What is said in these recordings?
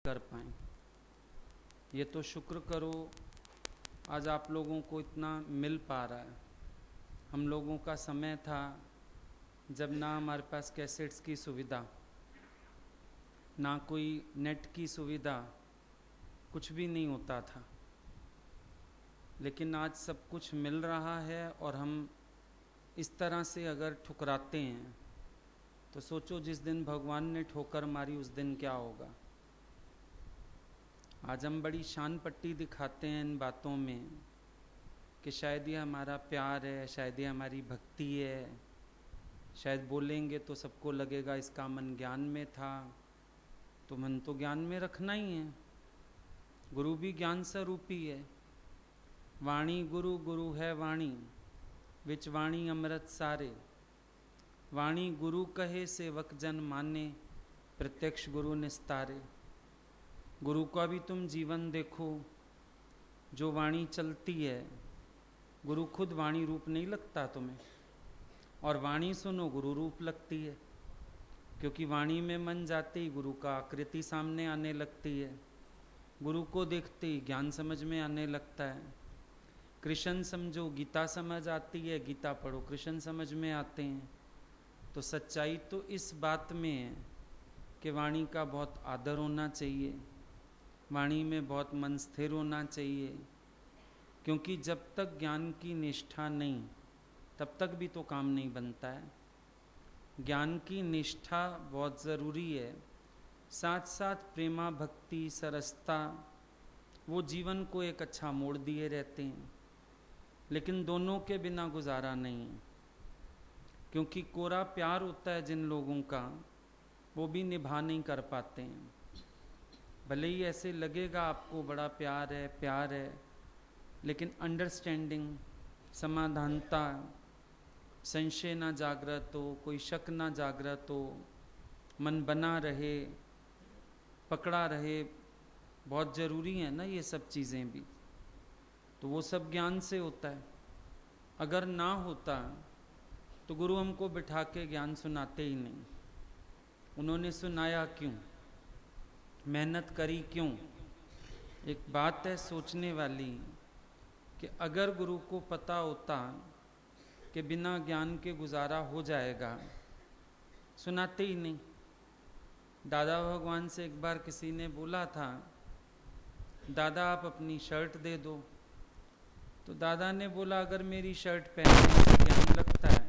कर पाएँ। ये तो शुक्र करो आज आप लोगों को इतना मिल पा रहा है। हम लोगों का समय था जब ना हमारे पास कैसेट्स की सुविधा, ना कोई नेट की सुविधा, कुछ भी नहीं होता था। लेकिन आज सब कुछ मिल रहा है और हम इस तरह से अगर ठुकराते हैं तो सोचो जिस दिन भगवान ने ठोकर मारी उस दिन क्या होगा। आज हम बड़ी शान पट्टी दिखाते हैं इन बातों में कि शायद ये हमारा प्यार है, शायद ये हमारी भक्ति है, शायद बोलेंगे तो सबको लगेगा इसका मन ज्ञान में था। तो मन तो ज्ञान में रखना ही है। गुरु भी ज्ञान स्वरूपी है। वाणी गुरु, गुरु है वाणी, विच वाणी अमृत सारे। वाणी गुरु कहे सेवक जन माने, प्रत्यक्ष गुरु निस्तारे। गुरु का भी तुम जीवन देखो, जो वाणी चलती है, गुरु खुद वाणी रूप नहीं लगता तुम्हें, और वाणी सुनो गुरु रूप लगती है। क्योंकि वाणी में मन जाते ही गुरु का आकृति सामने आने लगती है। गुरु को देखते ही ज्ञान समझ में आने लगता है। कृष्ण समझो गीता समझ आती है, गीता पढ़ो कृष्ण समझ में आते हैं। तो सच्चाई तो इस बात में है कि वाणी का बहुत आदर होना चाहिए, वाणी में बहुत मन स्थिर होना चाहिए। क्योंकि जब तक ज्ञान की निष्ठा नहीं तब तक भी तो काम नहीं बनता है। ज्ञान की निष्ठा बहुत ज़रूरी है, साथ साथ प्रेमा भक्ति सरसता, वो जीवन को एक अच्छा मोड़ दिए रहते हैं। लेकिन दोनों के बिना गुजारा नहीं है। क्योंकि कोरा प्यार होता है जिन लोगों का, वो भी निभा नहीं कर पाते हैं। भले ही ऐसे लगेगा आपको बड़ा प्यार है, लेकिन अंडरस्टैंडिंग, समाधानता, संशय ना जागृत हो, कोई शक ना जागृत हो, मन बना रहे, पकड़ा रहे, बहुत ज़रूरी है ना ये सब चीज़ें भी। तो वो सब ज्ञान से होता है। अगर ना होता तो गुरु हमको बिठा के ज्ञान सुनाते ही नहीं। उन्होंने सुनाया क्यों, मेहनत करी क्यों। एक बात है सोचने वाली कि अगर गुरु को पता होता कि बिना ज्ञान के गुजारा हो जाएगा, सुनाते ही नहीं। दादा भगवान से एक बार किसी ने बोला था, दादा आप अपनी शर्ट दे दो। तो दादा ने बोला अगर मेरी शर्ट पहनने से ज्ञान लगता है,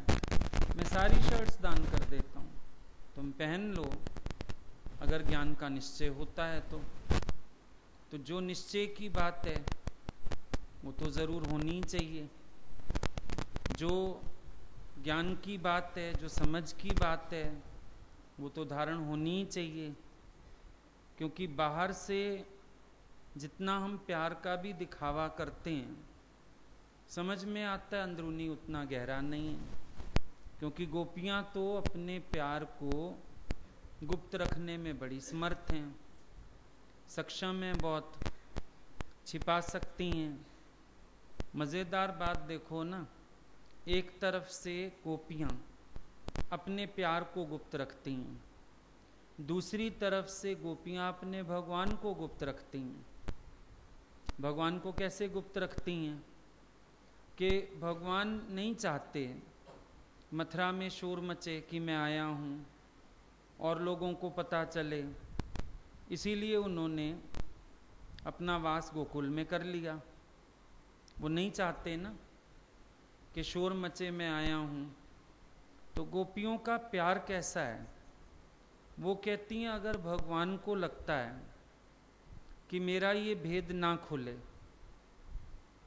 मैं सारी शर्ट्स दान कर देता हूँ, तुम पहन लो, अगर ज्ञान का निश्चय होता है तो जो निश्चय की बात है वो तो ज़रूर होनी चाहिए। जो ज्ञान की बात है, जो समझ की बात है, वो तो धारण होनी ही चाहिए। क्योंकि बाहर से जितना हम प्यार का भी दिखावा करते हैं, समझ में आता है अंदरूनी उतना गहरा नहीं है। क्योंकि गोपियाँ तो अपने प्यार को गुप्त रखने में बड़ी समर्थ हैं, सक्षम हैं, बहुत छिपा सकती हैं। मज़ेदार बात देखो ना, एक तरफ से गोपियाँ अपने प्यार को गुप्त रखती हैं, दूसरी तरफ से गोपियाँ अपने भगवान को गुप्त रखती हैं। भगवान को कैसे गुप्त रखती हैं कि भगवान नहीं चाहते मथुरा में शोर मचे कि मैं आया हूँ और लोगों को पता चले, इसीलिए उन्होंने अपना वास गोकुल में कर लिया। वो नहीं चाहते ना कि शोर मचे मैं आया हूँ। तो गोपियों का प्यार कैसा है, वो कहती हैं अगर भगवान को लगता है कि मेरा ये भेद ना खुले,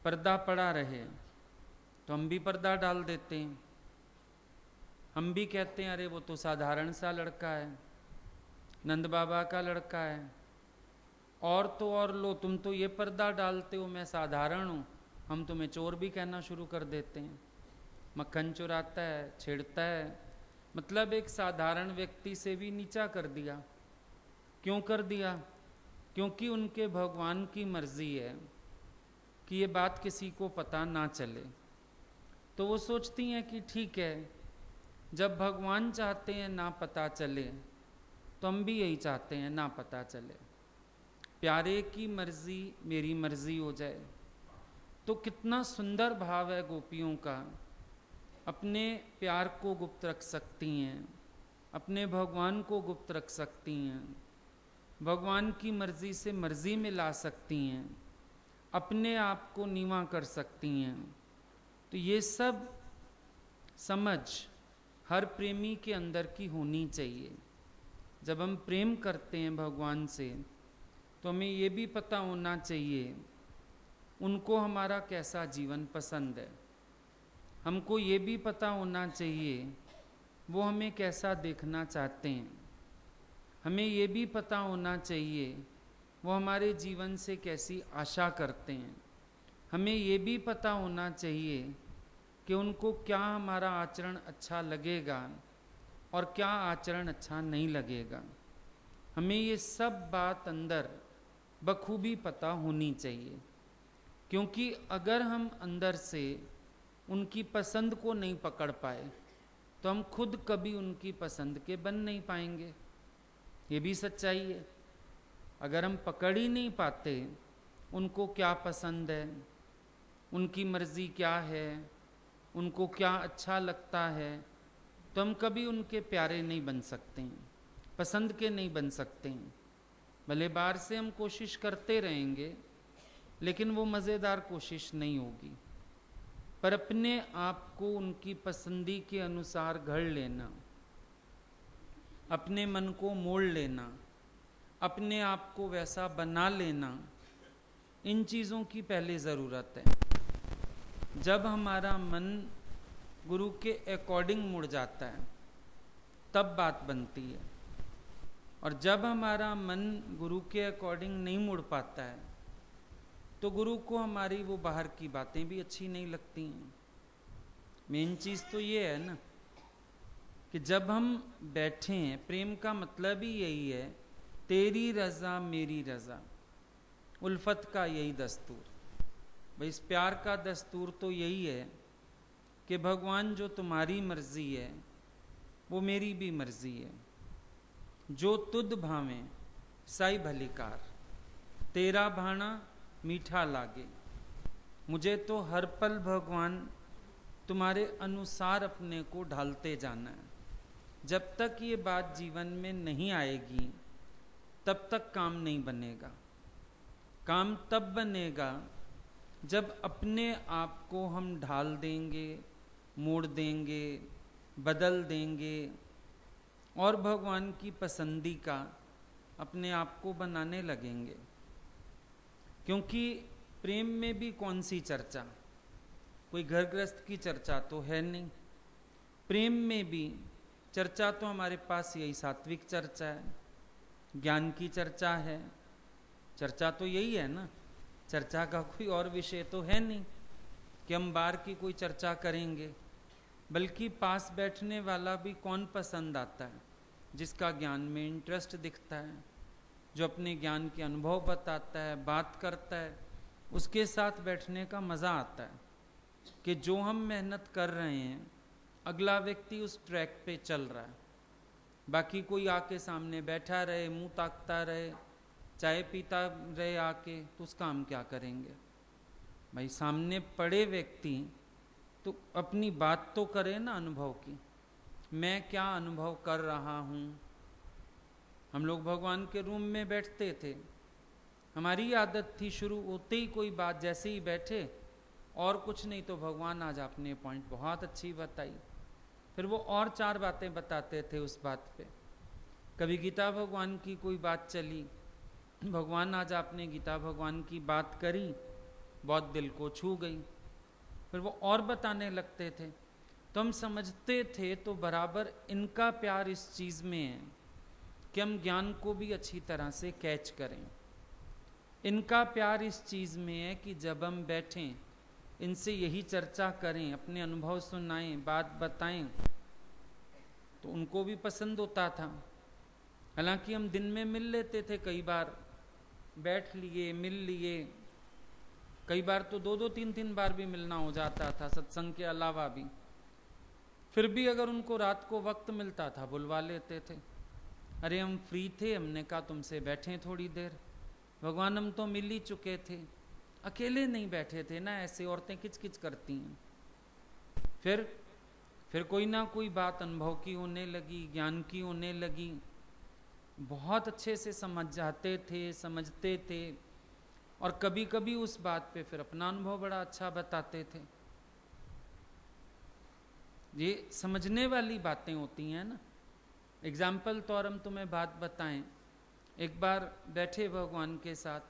पर्दा पड़ा रहे, तो हम भी पर्दा डाल देते हैं। हम भी कहते हैं अरे वो तो साधारण सा लड़का है, नंद बाबा का लड़का है, और तो और लो तुम तो ये पर्दा डालते हो मैं साधारण हूँ, हम तुम्हें चोर भी कहना शुरू कर देते हैं। मक्खन चुराता है, छेड़ता है, मतलब एक साधारण व्यक्ति से भी नीचा कर दिया। क्यों कर दिया? क्योंकि उनके भगवान की मर्जी है कि ये बात किसी को पता ना चले। तो वो सोचती हैं कि ठीक है, जब भगवान चाहते हैं ना पता चले, तो हम भी यही चाहते हैं ना पता चले। प्यारे की मर्जी मेरी मर्जी हो जाए। तो कितना सुंदर भाव है गोपियों का। अपने प्यार को गुप्त रख सकती हैं, अपने भगवान को गुप्त रख सकती हैं, भगवान की मर्जी से मर्जी में ला सकती हैं, अपने आप को नीवा कर सकती हैं। तो ये सब समझ हर प्रेमी के अंदर की होनी चाहिए। जब हम प्रेम करते हैं भगवान से तो हमें ये भी पता होना चाहिए उनको हमारा कैसा जीवन पसंद है। हमको ये भी पता होना चाहिए वो हमें कैसा देखना चाहते हैं। हमें ये भी पता होना चाहिए वो हमारे जीवन से कैसी आशा करते हैं। हमें ये भी पता होना चाहिए कि उनको क्या हमारा आचरण अच्छा लगेगा और क्या आचरण अच्छा नहीं लगेगा। हमें ये सब बात अंदर बखूबी पता होनी चाहिए, क्योंकि अगर हम अंदर से उनकी पसंद को नहीं पकड़ पाए तो हम खुद कभी उनकी पसंद के बन नहीं पाएंगे। ये भी सच्चाई है। अगर हम पकड़ ही नहीं पाते उनको क्या पसंद है, उनकी मर्जी क्या है, उनको क्या अच्छा लगता है, तो हम कभी उनके प्यारे नहीं बन सकते हैं, पसंद के नहीं बन सकते हैं। भले बाहर से हम कोशिश करते रहेंगे लेकिन वो मज़ेदार कोशिश नहीं होगी। पर अपने आप को उनकी पसंदी के अनुसार घड़ लेना, अपने मन को मोड़ लेना, अपने आप को वैसा बना लेना, इन चीज़ों की पहले ज़रूरत है। जब हमारा मन गुरु के अकॉर्डिंग मुड़ जाता है तब बात बनती है, और जब हमारा मन गुरु के अकॉर्डिंग नहीं मुड़ पाता है तो गुरु को हमारी वो बाहर की बातें भी अच्छी नहीं लगती हैं। मेन चीज़ तो ये है ना कि जब हम बैठे हैं, प्रेम का मतलब ही यही है, तेरी रज़ा मेरी रज़ा, उल्फत का यही दस्तूर। भाई इस प्यार का दस्तूर तो यही है कि भगवान जो तुम्हारी मर्जी है वो मेरी भी मर्जी है। जो तुद भावें साई भलीकार, तेरा भाना मीठा लागे। मुझे तो हर पल भगवान तुम्हारे अनुसार अपने को ढालते जाना है। जब तक ये बात जीवन में नहीं आएगी तब तक काम नहीं बनेगा। काम तब बनेगा जब अपने आप को हम ढाल देंगे, मोड़ देंगे, बदल देंगे और भगवान की पसंदी का अपने आप को बनाने लगेंगे। क्योंकि प्रेम में भी कौन सी चर्चा, कोई घर गृहस्थ की चर्चा तो है नहीं। प्रेम में भी चर्चा तो हमारे पास यही सात्विक चर्चा है, ज्ञान की चर्चा है। चर्चा तो यही है ना, चर्चा का कोई और विषय तो है नहीं कि हम बाहर की कोई चर्चा करेंगे। बल्कि पास बैठने वाला भी कौन पसंद आता है, जिसका ज्ञान में इंटरेस्ट दिखता है, जो अपने ज्ञान के अनुभव बताता है, बात करता है, उसके साथ बैठने का मज़ा आता है कि जो हम मेहनत कर रहे हैं अगला व्यक्ति उस ट्रैक पे चल रहा है। बाकी कोई आके सामने बैठा रहे, मुंह ताकता रहे, चाय पीता रहे आके, तो उसका हम क्या करेंगे। भाई सामने पड़े व्यक्ति तो अपनी बात तो करे ना अनुभव की, मैं क्या अनुभव कर रहा हूँ। हम लोग भगवान के रूम में बैठते थे, हमारी आदत थी शुरू होते ही कोई बात, जैसे ही बैठे और कुछ नहीं तो भगवान आज आपने पॉइंट बहुत अच्छी बताई, फिर वो और 4 बातें बताते थे उस बात पे। कभी गीता भगवान की कोई बात चली, भगवान आज आपने गीता भगवान की बात करी, बहुत दिल को छू गई, फिर वो और बताने लगते थे। तो हम समझते थे तो बराबर इनका प्यार इस चीज़ में है कि हम ज्ञान को भी अच्छी तरह से कैच करें। इनका प्यार इस चीज़ में है कि जब हम बैठें इनसे यही चर्चा करें, अपने अनुभव सुनाएं, बात बताएं, तो उनको भी पसंद होता था। हालांकि हम दिन में मिल लेते थे, कई बार बैठ लिए, मिल लिए, कई बार तो 2-2, 3-3 बार भी मिलना हो जाता था सत्संग के अलावा भी। फिर भी अगर उनको रात को वक्त मिलता था बुलवा लेते थे। अरे हम फ्री थे, हमने कहा तुमसे बैठें थोड़ी देर, भगवान हम तो मिल ही चुके थे, अकेले नहीं बैठे थे ना, ऐसे औरतें किच किच करती हैं। फिर कोई ना कोई बात अनुभव की होने लगी, ज्ञान की होने लगी, बहुत अच्छे से समझ जाते थे, समझते थे, और कभी कभी उस बात पे फिर अपना अनुभव बड़ा अच्छा बताते थे। ये समझने वाली बातें होती हैं ना। एग्जाम्पल तौर हम तुम्हें बात बताएं, एक बार बैठे भगवान के साथ,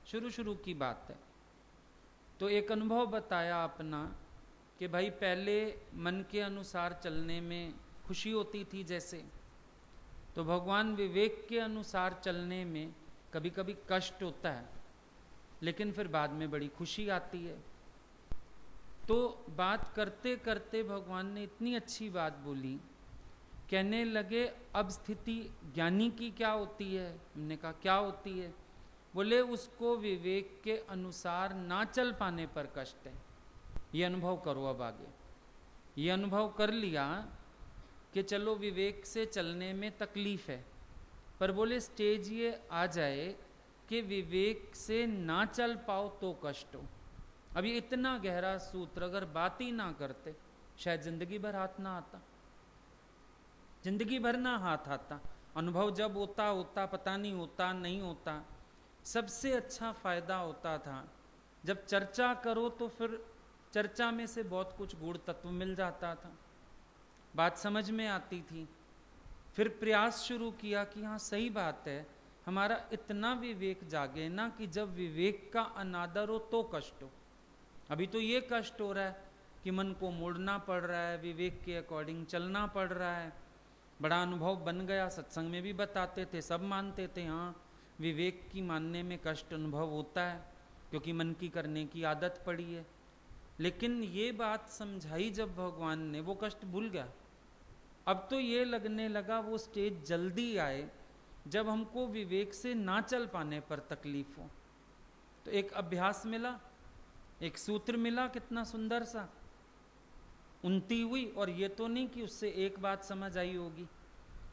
शुरू की बात है, तो एक अनुभव बताया अपना कि भाई पहले मन के अनुसार चलने में खुशी होती थी जैसे, तो भगवान विवेक के अनुसार चलने में कभी कभी कष्ट होता है, लेकिन फिर बाद में बड़ी खुशी आती है। तो बात करते करते भगवान ने इतनी अच्छी बात बोली, कहने लगे अब स्थिति ज्ञानी की क्या होती है। हमने कहा क्या होती है। बोले उसको विवेक के अनुसार ना चल पाने पर कष्ट है। ये अनुभव करो। अब आगे ये अनुभव कर लिया कि चलो विवेक से चलने में तकलीफ है, पर बोले स्टेज ये आ जाए कि विवेक से ना चल पाओ तो कष्ट हो। अब ये इतना गहरा सूत्र अगर बात ही ना करते, शायद जिंदगी भर हाथ ना आता, जिंदगी भर ना हाथ आता। अनुभव जब होता होता, पता नहीं होता नहीं होता। सबसे अच्छा फायदा होता था जब चर्चा करो तो फिर चर्चा में से बहुत कुछ गूढ़ तत्व मिल जाता था, बात समझ में आती थी। फिर प्रयास शुरू किया कि हाँ सही बात है, हमारा इतना विवेक जागे ना कि जब विवेक का अनादर हो तो कष्ट हो। अभी तो ये कष्ट हो रहा है कि मन को मोड़ना पड़ रहा है, विवेक के अकॉर्डिंग चलना पड़ रहा है। बड़ा अनुभव बन गया, सत्संग में भी बताते थे, सब मानते थे हाँ विवेक की मानने में कष्ट अनुभव होता है क्योंकि मन की करने की आदत पड़ी है। लेकिन ये बात समझाई जब भगवान ने, वो कष्ट भूल गया। अब तो ये लगने लगा वो स्टेज जल्दी आए जब हमको विवेक से ना चल पाने पर तकलीफ हो। तो एक अभ्यास मिला, एक सूत्र मिला, कितना सुंदर सा, उन्नति हुई। और ये तो नहीं कि उससे एक बात समझ आई होगी,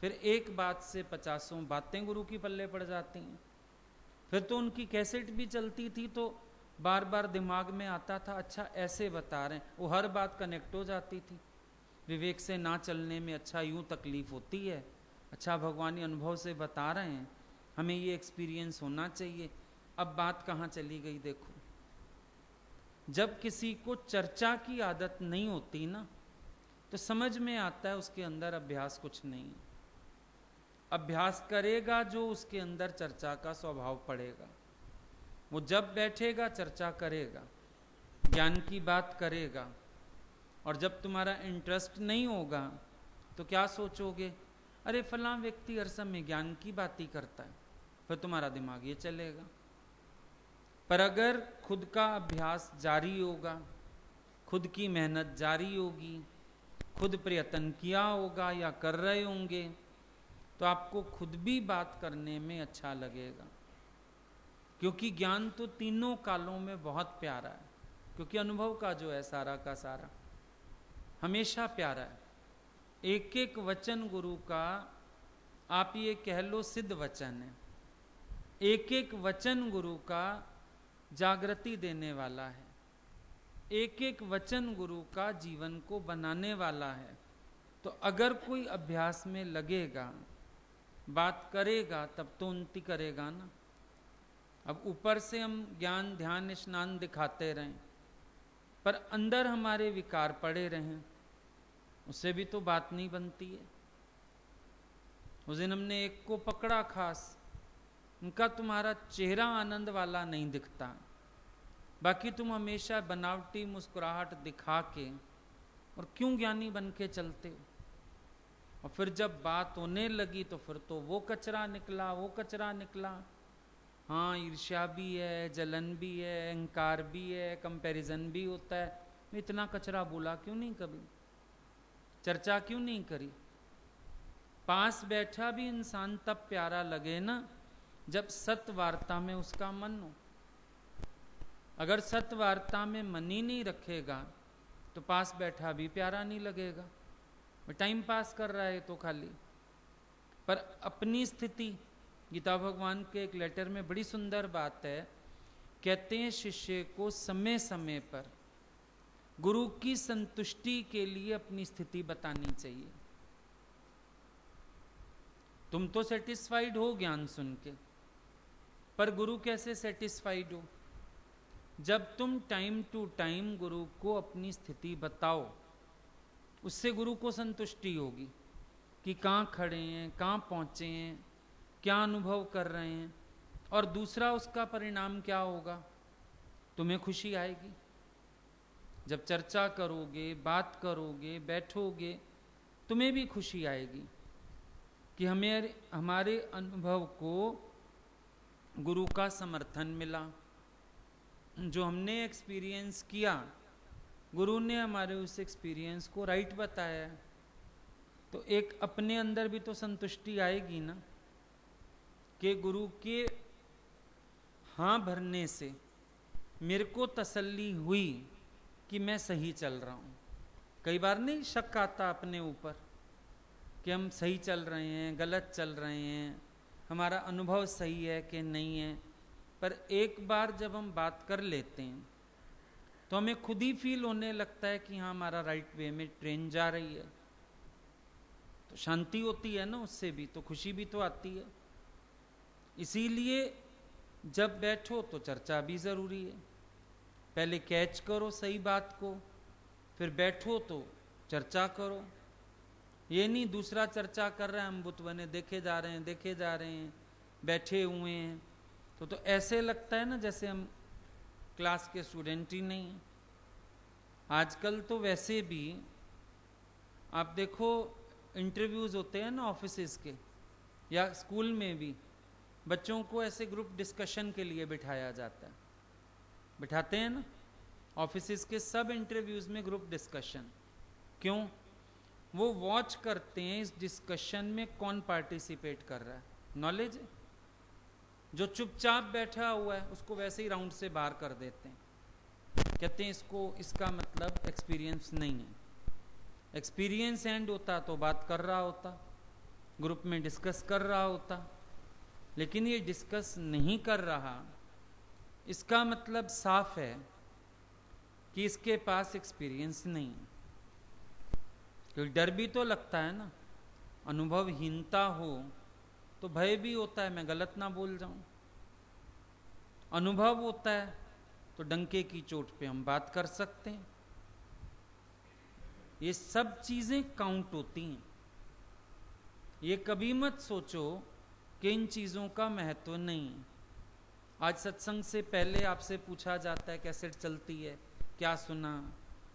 फिर एक बात से 50 बातें गुरु की पल्ले पड़ जाती हैं। फिर तो उनकी कैसेट भी चलती थी तो बार बार दिमाग में आता था, अच्छा ऐसे बता रहे हैं, वो हर बात कनेक्ट हो जाती थी। विवेक से ना चलने में अच्छा यूं तकलीफ होती है, अच्छा भगवानी अनुभव से बता रहे हैं, हमें ये एक्सपीरियंस होना चाहिए। अब बात कहाँ चली गई देखो। जब किसी को चर्चा की आदत नहीं होती ना, तो समझ में आता है उसके अंदर अभ्यास कुछ नहीं है। अभ्यास करेगा जो उसके अंदर चर्चा का स्वभाव पड़ेगा। वो जब बैठेगा चर्चा करेगा, ज्ञान की बात करेगा, और जब तुम्हारा इंटरेस्ट नहीं होगा तो क्या सोचोगे, अरे फलां व्यक्ति हर समय ज्ञान की बात ही करता है, फिर तुम्हारा दिमाग ये चलेगा। पर अगर खुद का अभ्यास जारी होगा, खुद की मेहनत जारी होगी, खुद प्रयत्न किया होगा या कर रहे होंगे, तो आपको खुद भी बात करने में अच्छा लगेगा। क्योंकि ज्ञान तो तीनों कालों में बहुत प्यारा है, क्योंकि अनुभव का जो है सारा का सारा हमेशा प्यारा है। एक एक वचन गुरु का आप ये कह लो सिद्ध वचन है। एक एक वचन गुरु का जागृति देने वाला है। एक एक वचन गुरु का जीवन को बनाने वाला है। तो अगर कोई अभ्यास में लगेगा, बात करेगा, तब तो उन्नति करेगा ना। अब ऊपर से हम ज्ञान ध्यान स्नान दिखाते रहें, पर अंदर हमारे विकार पड़े रहें, उससे भी तो बात नहीं बनती है। उस दिन हमने एक को पकड़ा खास, उनका तुम्हारा चेहरा आनंद वाला नहीं दिखता, बाकी तुम हमेशा बनावटी मुस्कुराहट दिखा के और क्यों ज्ञानी बन के चलते हो। और फिर जब बात होने लगी तो फिर तो वो कचरा निकला, वो कचरा निकला। हाँ ईर्ष्या भी है, जलन भी है, अहंकार भी है, कंपैरिजन भी होता है। इतना कचरा बोला क्यों नहीं, कभी चर्चा क्यों नहीं करी। पास बैठा भी इंसान तब प्यारा लगे ना जब सत्य वार्ता में उसका मन हो। अगर सत्य वार्ता में मन ही नहीं रखेगा तो पास बैठा भी प्यारा नहीं लगेगा, टाइम पास कर रहा है तो खाली। पर अपनी स्थिति गीता भगवान के एक लेटर में बड़ी सुंदर बात है, कहते हैं शिष्य को समय समय पर गुरु की संतुष्टि के लिए अपनी स्थिति बतानी चाहिए। तुम तो सेटिस्फाइड हो ज्ञान सुन के, पर गुरु कैसे सेटिस्फाइड हो? जब तुम टाइम टू टाइम गुरु को अपनी स्थिति बताओ, उससे गुरु को संतुष्टि होगी कि कहाँ खड़े हैं, कहाँ पहुँचे हैं, क्या अनुभव कर रहे हैं। और दूसरा उसका परिणाम क्या होगा? तुम्हें खुशी आएगी। जब चर्चा करोगे, बात करोगे, बैठोगे, तुम्हें भी खुशी आएगी कि हमारे अनुभव को गुरु का समर्थन मिला। जो हमने एक्सपीरियंस किया, गुरु ने हमारे उस एक्सपीरियंस को राइट बताया। तो एक अपने अंदर भी तो संतुष्टि आएगी ना, कि गुरु के हाँ भरने से मेरे को तसल्ली हुई कि मैं सही चल रहा हूँ। कई बार नहीं शक आता अपने ऊपर कि हम सही चल रहे हैं, गलत चल रहे हैं, हमारा अनुभव सही है कि नहीं है। पर एक बार जब हम बात कर लेते हैं तो हमें खुद ही फील होने लगता है कि हाँ, हमारा राइट वे में ट्रेन जा रही है। तो शांति होती है ना, उससे भी तो खुशी भी तो आती है। इसीलिए जब बैठो तो चर्चा भी ज़रूरी है। पहले कैच करो सही बात को, फिर बैठो तो चर्चा करो। ये नहीं दूसरा चर्चा कर रहा है, हम बुत बने देखे जा रहे हैं, बैठे हुए हैं। तो ऐसे लगता है ना जैसे हम क्लास के स्टूडेंट ही नहीं हैं। आजकल तो वैसे भी आप देखो, इंटरव्यूज़ होते हैं ना ऑफिसेज के, या स्कूल में भी बच्चों को ऐसे ग्रुप डिस्कशन के लिए बिठाया जाता है। बिठाते हैं ना ऑफिसेज के सब इंटरव्यूज़ में ग्रुप डिस्कशन। क्यों? वो वॉच करते हैं इस डिस्कशन में कौन पार्टिसिपेट कर रहा है। नॉलेज, जो चुपचाप बैठा हुआ है उसको वैसे ही राउंड से बाहर कर देते हैं। कहते हैं इसका मतलब एक्सपीरियंस नहीं है। एक्सपीरियंस एंड होता तो बात कर रहा होता, ग्रुप में डिस्कस कर रहा होता। लेकिन ये डिस्कस नहीं कर रहा, इसका मतलब साफ है कि इसके पास एक्सपीरियंस नहीं है। क्योंकि डर भी तो लगता है ना, अनुभवहीनता हो तो भय भी होता है मैं गलत ना बोल जाऊं। अनुभव होता है तो डंके की चोट पे हम बात कर सकते हैं। ये सब चीजें काउंट होती हैं। ये कभी मत सोचो कि इन चीजों का महत्व नहीं है। आज सत्संग से पहले आपसे पूछा जाता है कैसेट चलती है, क्या सुना।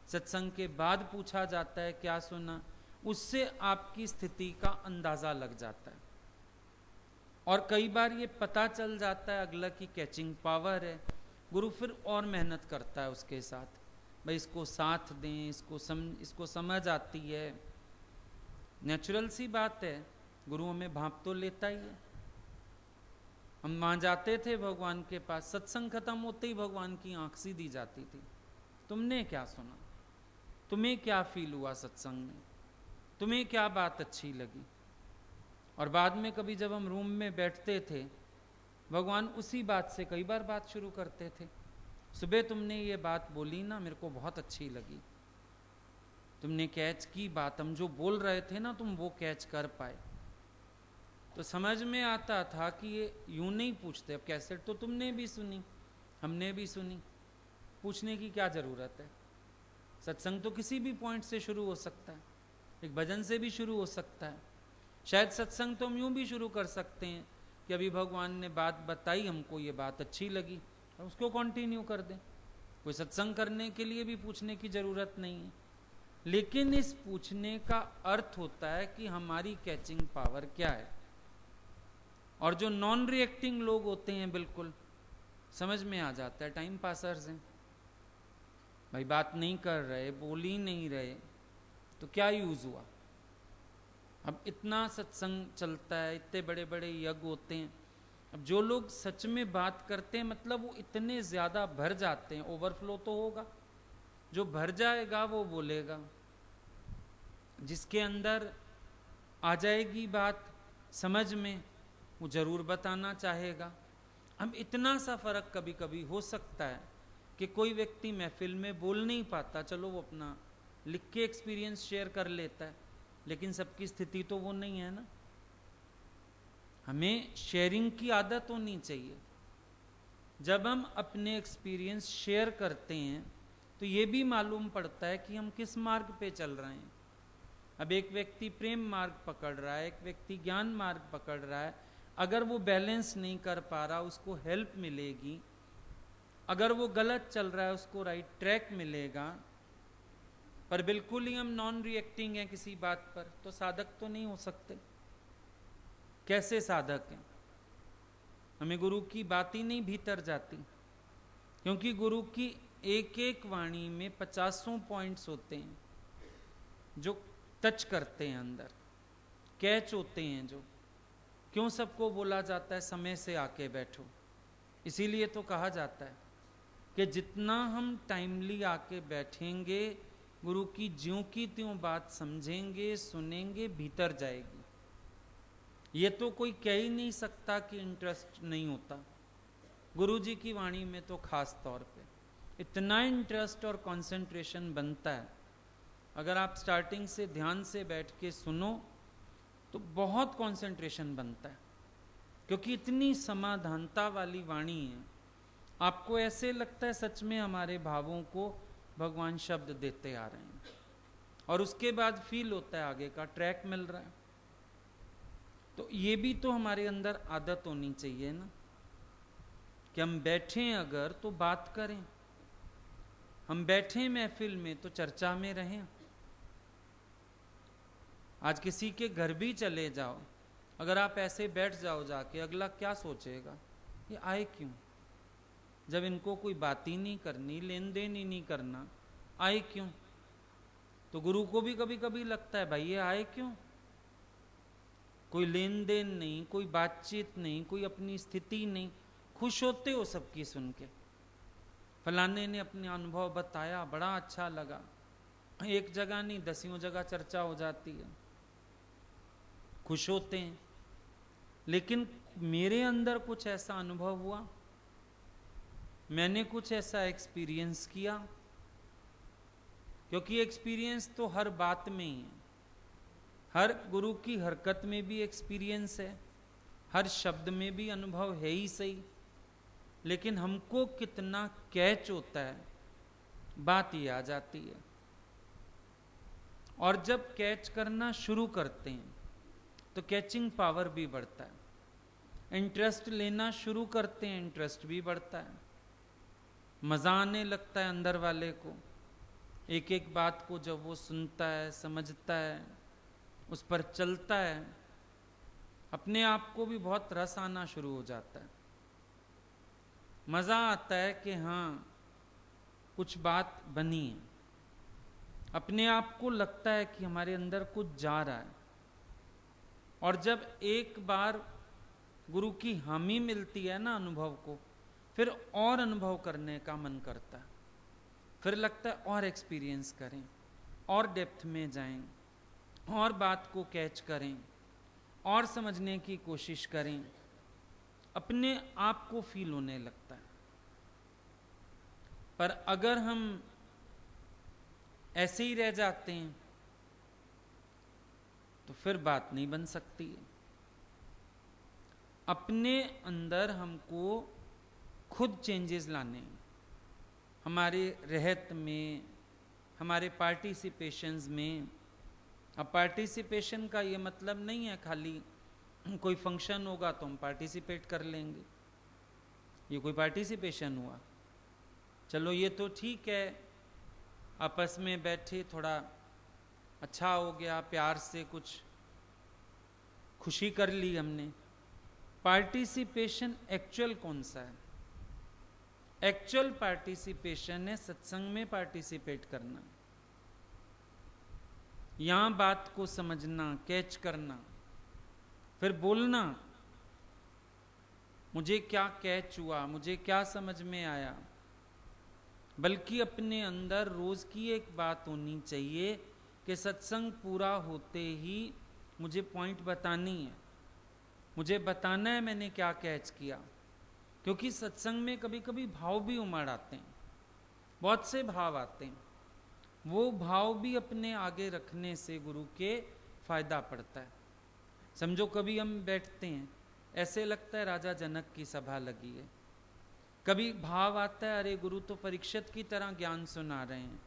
सत्संग के बाद पूछा जाता है क्या सुना। उससे आपकी स्थिति का अंदाजा लग जाता है। और कई बार ये पता चल जाता है अगला की कैचिंग पावर है। गुरु फिर और मेहनत करता है उसके साथ, भाई इसको साथ दें, इसको समझ आती है। नेचुरल सी बात है, गुरु हमें भांप तो लेता ही है। हम वहाँ जाते थे भगवान के पास, सत्संग खत्म होते ही भगवान की आंख सीधी जाती थी। तुमने क्या सुना, तुम्हें क्या फील हुआ सत्संग में, तुम्हें क्या बात अच्छी लगी। और बाद में कभी जब हम रूम में बैठते थे, भगवान उसी बात से कई बार बात शुरू करते थे। सुबह तुमने ये बात बोली ना, मेरे को बहुत अच्छी लगी, तुमने कैच की बात, हम जो बोल रहे थे ना तुम वो कैच कर पाए। तो समझ में आता था कि ये यूं नहीं पूछते। अब कैसेट तो तुमने भी सुनी, हमने भी सुनी, पूछने की क्या ज़रूरत है। सत्संग तो किसी भी पॉइंट से शुरू हो सकता है, एक भजन से भी शुरू हो सकता है। शायद सत्संग तो हम यूं भी शुरू कर सकते हैं कि अभी भगवान ने बात बताई, हमको ये बात अच्छी लगी, और उसको कंटिन्यू कर दें। कोई सत्संग करने के लिए भी पूछने की ज़रूरत नहीं है। लेकिन इस पूछने का अर्थ होता है कि हमारी कैचिंग पावर क्या है। और जो नॉन रिएक्टिंग लोग होते हैं, बिल्कुल समझ में आ जाता है, टाइम पासर्स हैं, भाई बात नहीं कर रहे, बोल ही नहीं रहे, तो क्या यूज़ हुआ। अब इतना सत्संग चलता है, इतने बड़े बड़े यज्ञ होते हैं। अब जो लोग सच में बात करते हैं, मतलब वो इतने ज़्यादा भर जाते हैं, ओवरफ्लो तो होगा। जो भर जाएगा वो बोलेगा, जिसके अंदर आ जाएगी बात समझ में, वो जरूर बताना चाहेगा। अब इतना सा फर्क कभी कभी हो सकता है कि कोई व्यक्ति महफिल में बोल नहीं पाता, चलो वो अपना लिख के एक्सपीरियंस शेयर कर लेता है, लेकिन सबकी स्थिति तो वो नहीं है ना। हमें शेयरिंग की आदत होनी चाहिए। जब हम अपने एक्सपीरियंस शेयर करते हैं तो ये भी मालूम पड़ता है कि हम किस मार्ग पे चल रहे हैं। अब एक व्यक्ति प्रेम मार्ग पकड़ रहा है, एक व्यक्ति ज्ञान मार्ग पकड़ रहा है, अगर वो बैलेंस नहीं कर पा रहा उसको हेल्प मिलेगी, अगर वो गलत चल रहा है उसको राइट ट्रैक मिलेगा। पर बिल्कुल ही हम नॉन रिएक्टिंग हैं किसी बात पर, तो साधक तो नहीं हो सकते। कैसे साधक हैं? हमें गुरु की बात ही नहीं भीतर जाती, क्योंकि गुरु की एक एक वाणी में 50 पॉइंट्स होते हैं जो टच करते हैं, अंदर कैच होते हैं। जो क्यों सबको बोला जाता है समय से आके बैठो, इसीलिए तो कहा जाता है कि जितना हम टाइमली आके बैठेंगे, गुरु की ज्यों की त्यों बात समझेंगे, सुनेंगे, भीतर जाएगी। ये तो कोई कह ही नहीं सकता कि इंटरेस्ट नहीं होता। गुरु जी की वाणी में तो खास तौर पे इतना इंटरेस्ट और कंसंट्रेशन बनता है। अगर आप स्टार्टिंग से ध्यान से बैठ के सुनो तो बहुत कंसंट्रेशन बनता है, क्योंकि इतनी समाधानता वाली वाणी है। आपको ऐसे लगता है सच में हमारे भावों को भगवान शब्द देते आ रहे हैं, और उसके बाद फील होता है आगे का ट्रैक मिल रहा है। तो ये भी तो हमारे अंदर आदत होनी चाहिए ना, कि हम बैठें अगर तो बात करें, हम बैठें महफिल में तो चर्चा में रहें। आज किसी के घर भी चले जाओ, अगर आप ऐसे बैठ जाओ जाके, अगला क्या सोचेगा, ये आए क्यों? जब इनको कोई बात ही नहीं करनी, लेन देन ही नहीं करना, आए क्यों? तो गुरु को भी कभी कभी लगता है भाई ये आए क्यों? कोई लेन देन नहीं, कोई बातचीत नहीं, कोई अपनी स्थिति नहीं, खुश होते हो सबकी सुन के। फलाने ने अपने अनुभव बताया, बड़ा अच्छा लगा। एक जगह नहीं, 10 जगह चर्चा हो जाती है, खुश होते हैं। लेकिन मेरे अंदर कुछ ऐसा अनुभव हुआ, मैंने कुछ ऐसा एक्सपीरियंस किया, क्योंकि एक्सपीरियंस तो हर बात में ही है। हर गुरु की हरकत में भी एक्सपीरियंस है, हर शब्द में भी अनुभव है ही सही, लेकिन हमको कितना कैच होता है, बात ही आ जाती है। और जब कैच करना शुरू करते हैं तो कैचिंग पावर भी बढ़ता है। इंटरेस्ट लेना शुरू करते हैं, इंटरेस्ट भी बढ़ता है, मजा आने लगता है अंदर वाले को। एक एक बात को जब वो सुनता है, समझता है, उस पर चलता है, अपने आप को भी बहुत रस आना शुरू हो जाता है। मजा आता है कि हाँ कुछ बात बनी है, अपने आप को लगता है कि हमारे अंदर कुछ जा रहा है। और जब एक बार गुरु की हामी मिलती है ना अनुभव को, फिर और अनुभव करने का मन करता है, फिर लगता है और एक्सपीरियंस करें, और डेप्थ में जाएं, और बात को कैच करें, और समझने की कोशिश करें, अपने आप को फील होने लगता है। पर अगर हम ऐसे ही रह जाते हैं तो फिर बात नहीं बन सकती है। अपने अंदर हमको खुद चेंजेस लाने हैं, हमारे रहत में, हमारे पार्टिसिपेशंस में। अब पार्टिसिपेशन का ये मतलब नहीं है खाली कोई फंक्शन होगा तो हम पार्टिसिपेट कर लेंगे, ये कोई पार्टिसिपेशन हुआ? चलो ये तो ठीक है, आपस में बैठे थोड़ा अच्छा हो गया, प्यार से कुछ खुशी कर ली हमने। पार्टिसिपेशन एक्चुअल कौन सा है? एक्चुअल पार्टिसिपेशन है सत्संग में पार्टिसिपेट करना, यहां बात को समझना, कैच करना, फिर बोलना, मुझे क्या कैच हुआ, मुझे क्या समझ में आया। बल्कि अपने अंदर रोज की एक बात होनी चाहिए कि सत्संग पूरा होते ही मुझे पॉइंट बतानी है, मुझे बताना है मैंने क्या कैच किया। क्योंकि सत्संग में कभी कभी भाव भी उमड़ आते हैं, बहुत से भाव आते हैं, वो भाव भी अपने आगे रखने से गुरु के फायदा पड़ता है। समझो कभी हम बैठते हैं, ऐसे लगता है राजा जनक की सभा लगी है। कभी भाव आता है, अरे गुरु तो परीक्षित की तरह ज्ञान सुना रहे हैं,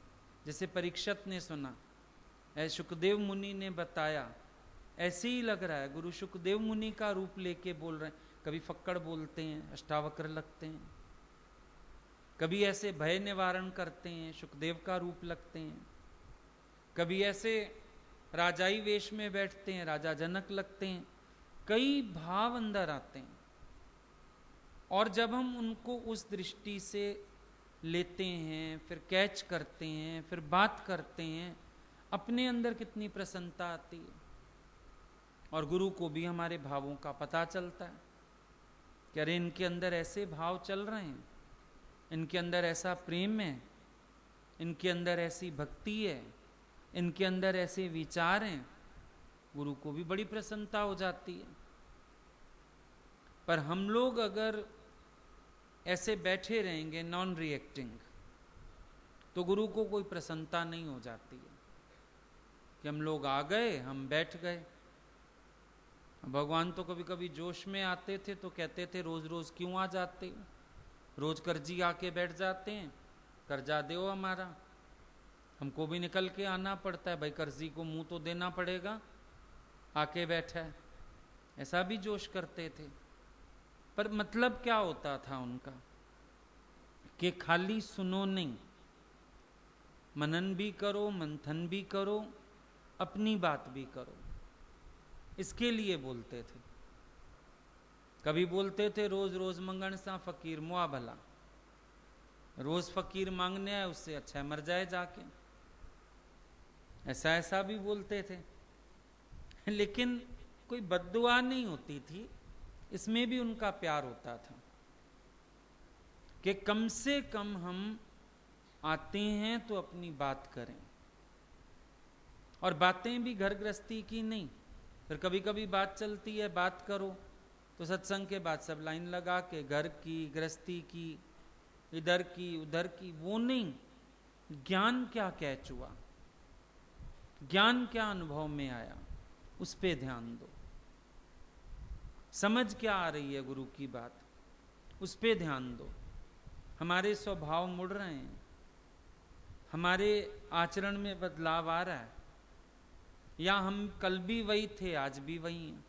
जैसे परीक्षित ने सुना, सुखदेव मुनि ने बताया, ऐसे ही लग रहा है गुरु सुखदेव मुनि का रूप लेके बोल रहे हैं। कभी फक्कड़ बोलते हैं, अष्टावक्र लगते हैं, कभी ऐसे भय निवारण करते हैं, सुखदेव का रूप लगते हैं, कभी ऐसे राजाई वेश में बैठते हैं, राजा जनक लगते हैं। कई भाव अंदर आते हैं, और जब हम उनको उस दृष्टि से लेते हैं, फिर कैच करते हैं, फिर बात करते हैं, अपने अंदर कितनी प्रसन्नता आती है। और गुरु को भी हमारे भावों का पता चलता है कि अरे इनके अंदर ऐसे भाव चल रहे हैं, इनके अंदर ऐसा प्रेम है, इनके अंदर ऐसी भक्ति है, इनके अंदर ऐसे विचार हैं। गुरु को भी बड़ी प्रसन्नता हो जाती है। पर हम लोग अगर ऐसे बैठे रहेंगे नॉन रिएक्टिंग, तो गुरु को कोई प्रसन्नता नहीं हो जाती है कि हम लोग आ गए, हम बैठ गए। भगवान तो कभी कभी जोश में आते थे तो कहते थे रोज रोज क्यों आ जाते हो, रोज कर्जी आके बैठ जाते हैं, कर्जा दो हमारा, हमको भी निकल के आना पड़ता है भाई, कर्जी को मुंह तो देना पड़ेगा, आके बैठा है। ऐसा भी जोश करते थे। पर मतलब क्या होता था उनका कि खाली सुनो नहीं, मनन भी करो, मंथन भी करो, अपनी बात भी करो, इसके लिए बोलते थे। कभी बोलते थे रोज रोज मंगण सा फकीर मुआ भला, रोज फकीर मांगने आए उससे अच्छा है मर जाए जाके, ऐसा ऐसा भी बोलते थे। लेकिन कोई बद्दुआ नहीं होती थी, इसमें भी उनका प्यार होता था कि कम से कम हम आते हैं तो अपनी बात करें, और बातें भी घर गृहस्थी की नहीं। फिर कभी कभी बात चलती है, बात करो तो सत्संग के बाद सब लाइन लगा के घर की, गृहस्थी की, इधर की उधर की, वो नहीं। ज्ञान क्या कैच हुआ, ज्ञान क्या अनुभव में आया, उस पे ध्यान दो। समझ क्या आ रही है गुरु की बात, उस पे ध्यान दो। हमारे स्वभाव मुड़ रहे हैं, हमारे आचरण में बदलाव आ रहा है, या हम कल भी वही थे आज भी वही हैं।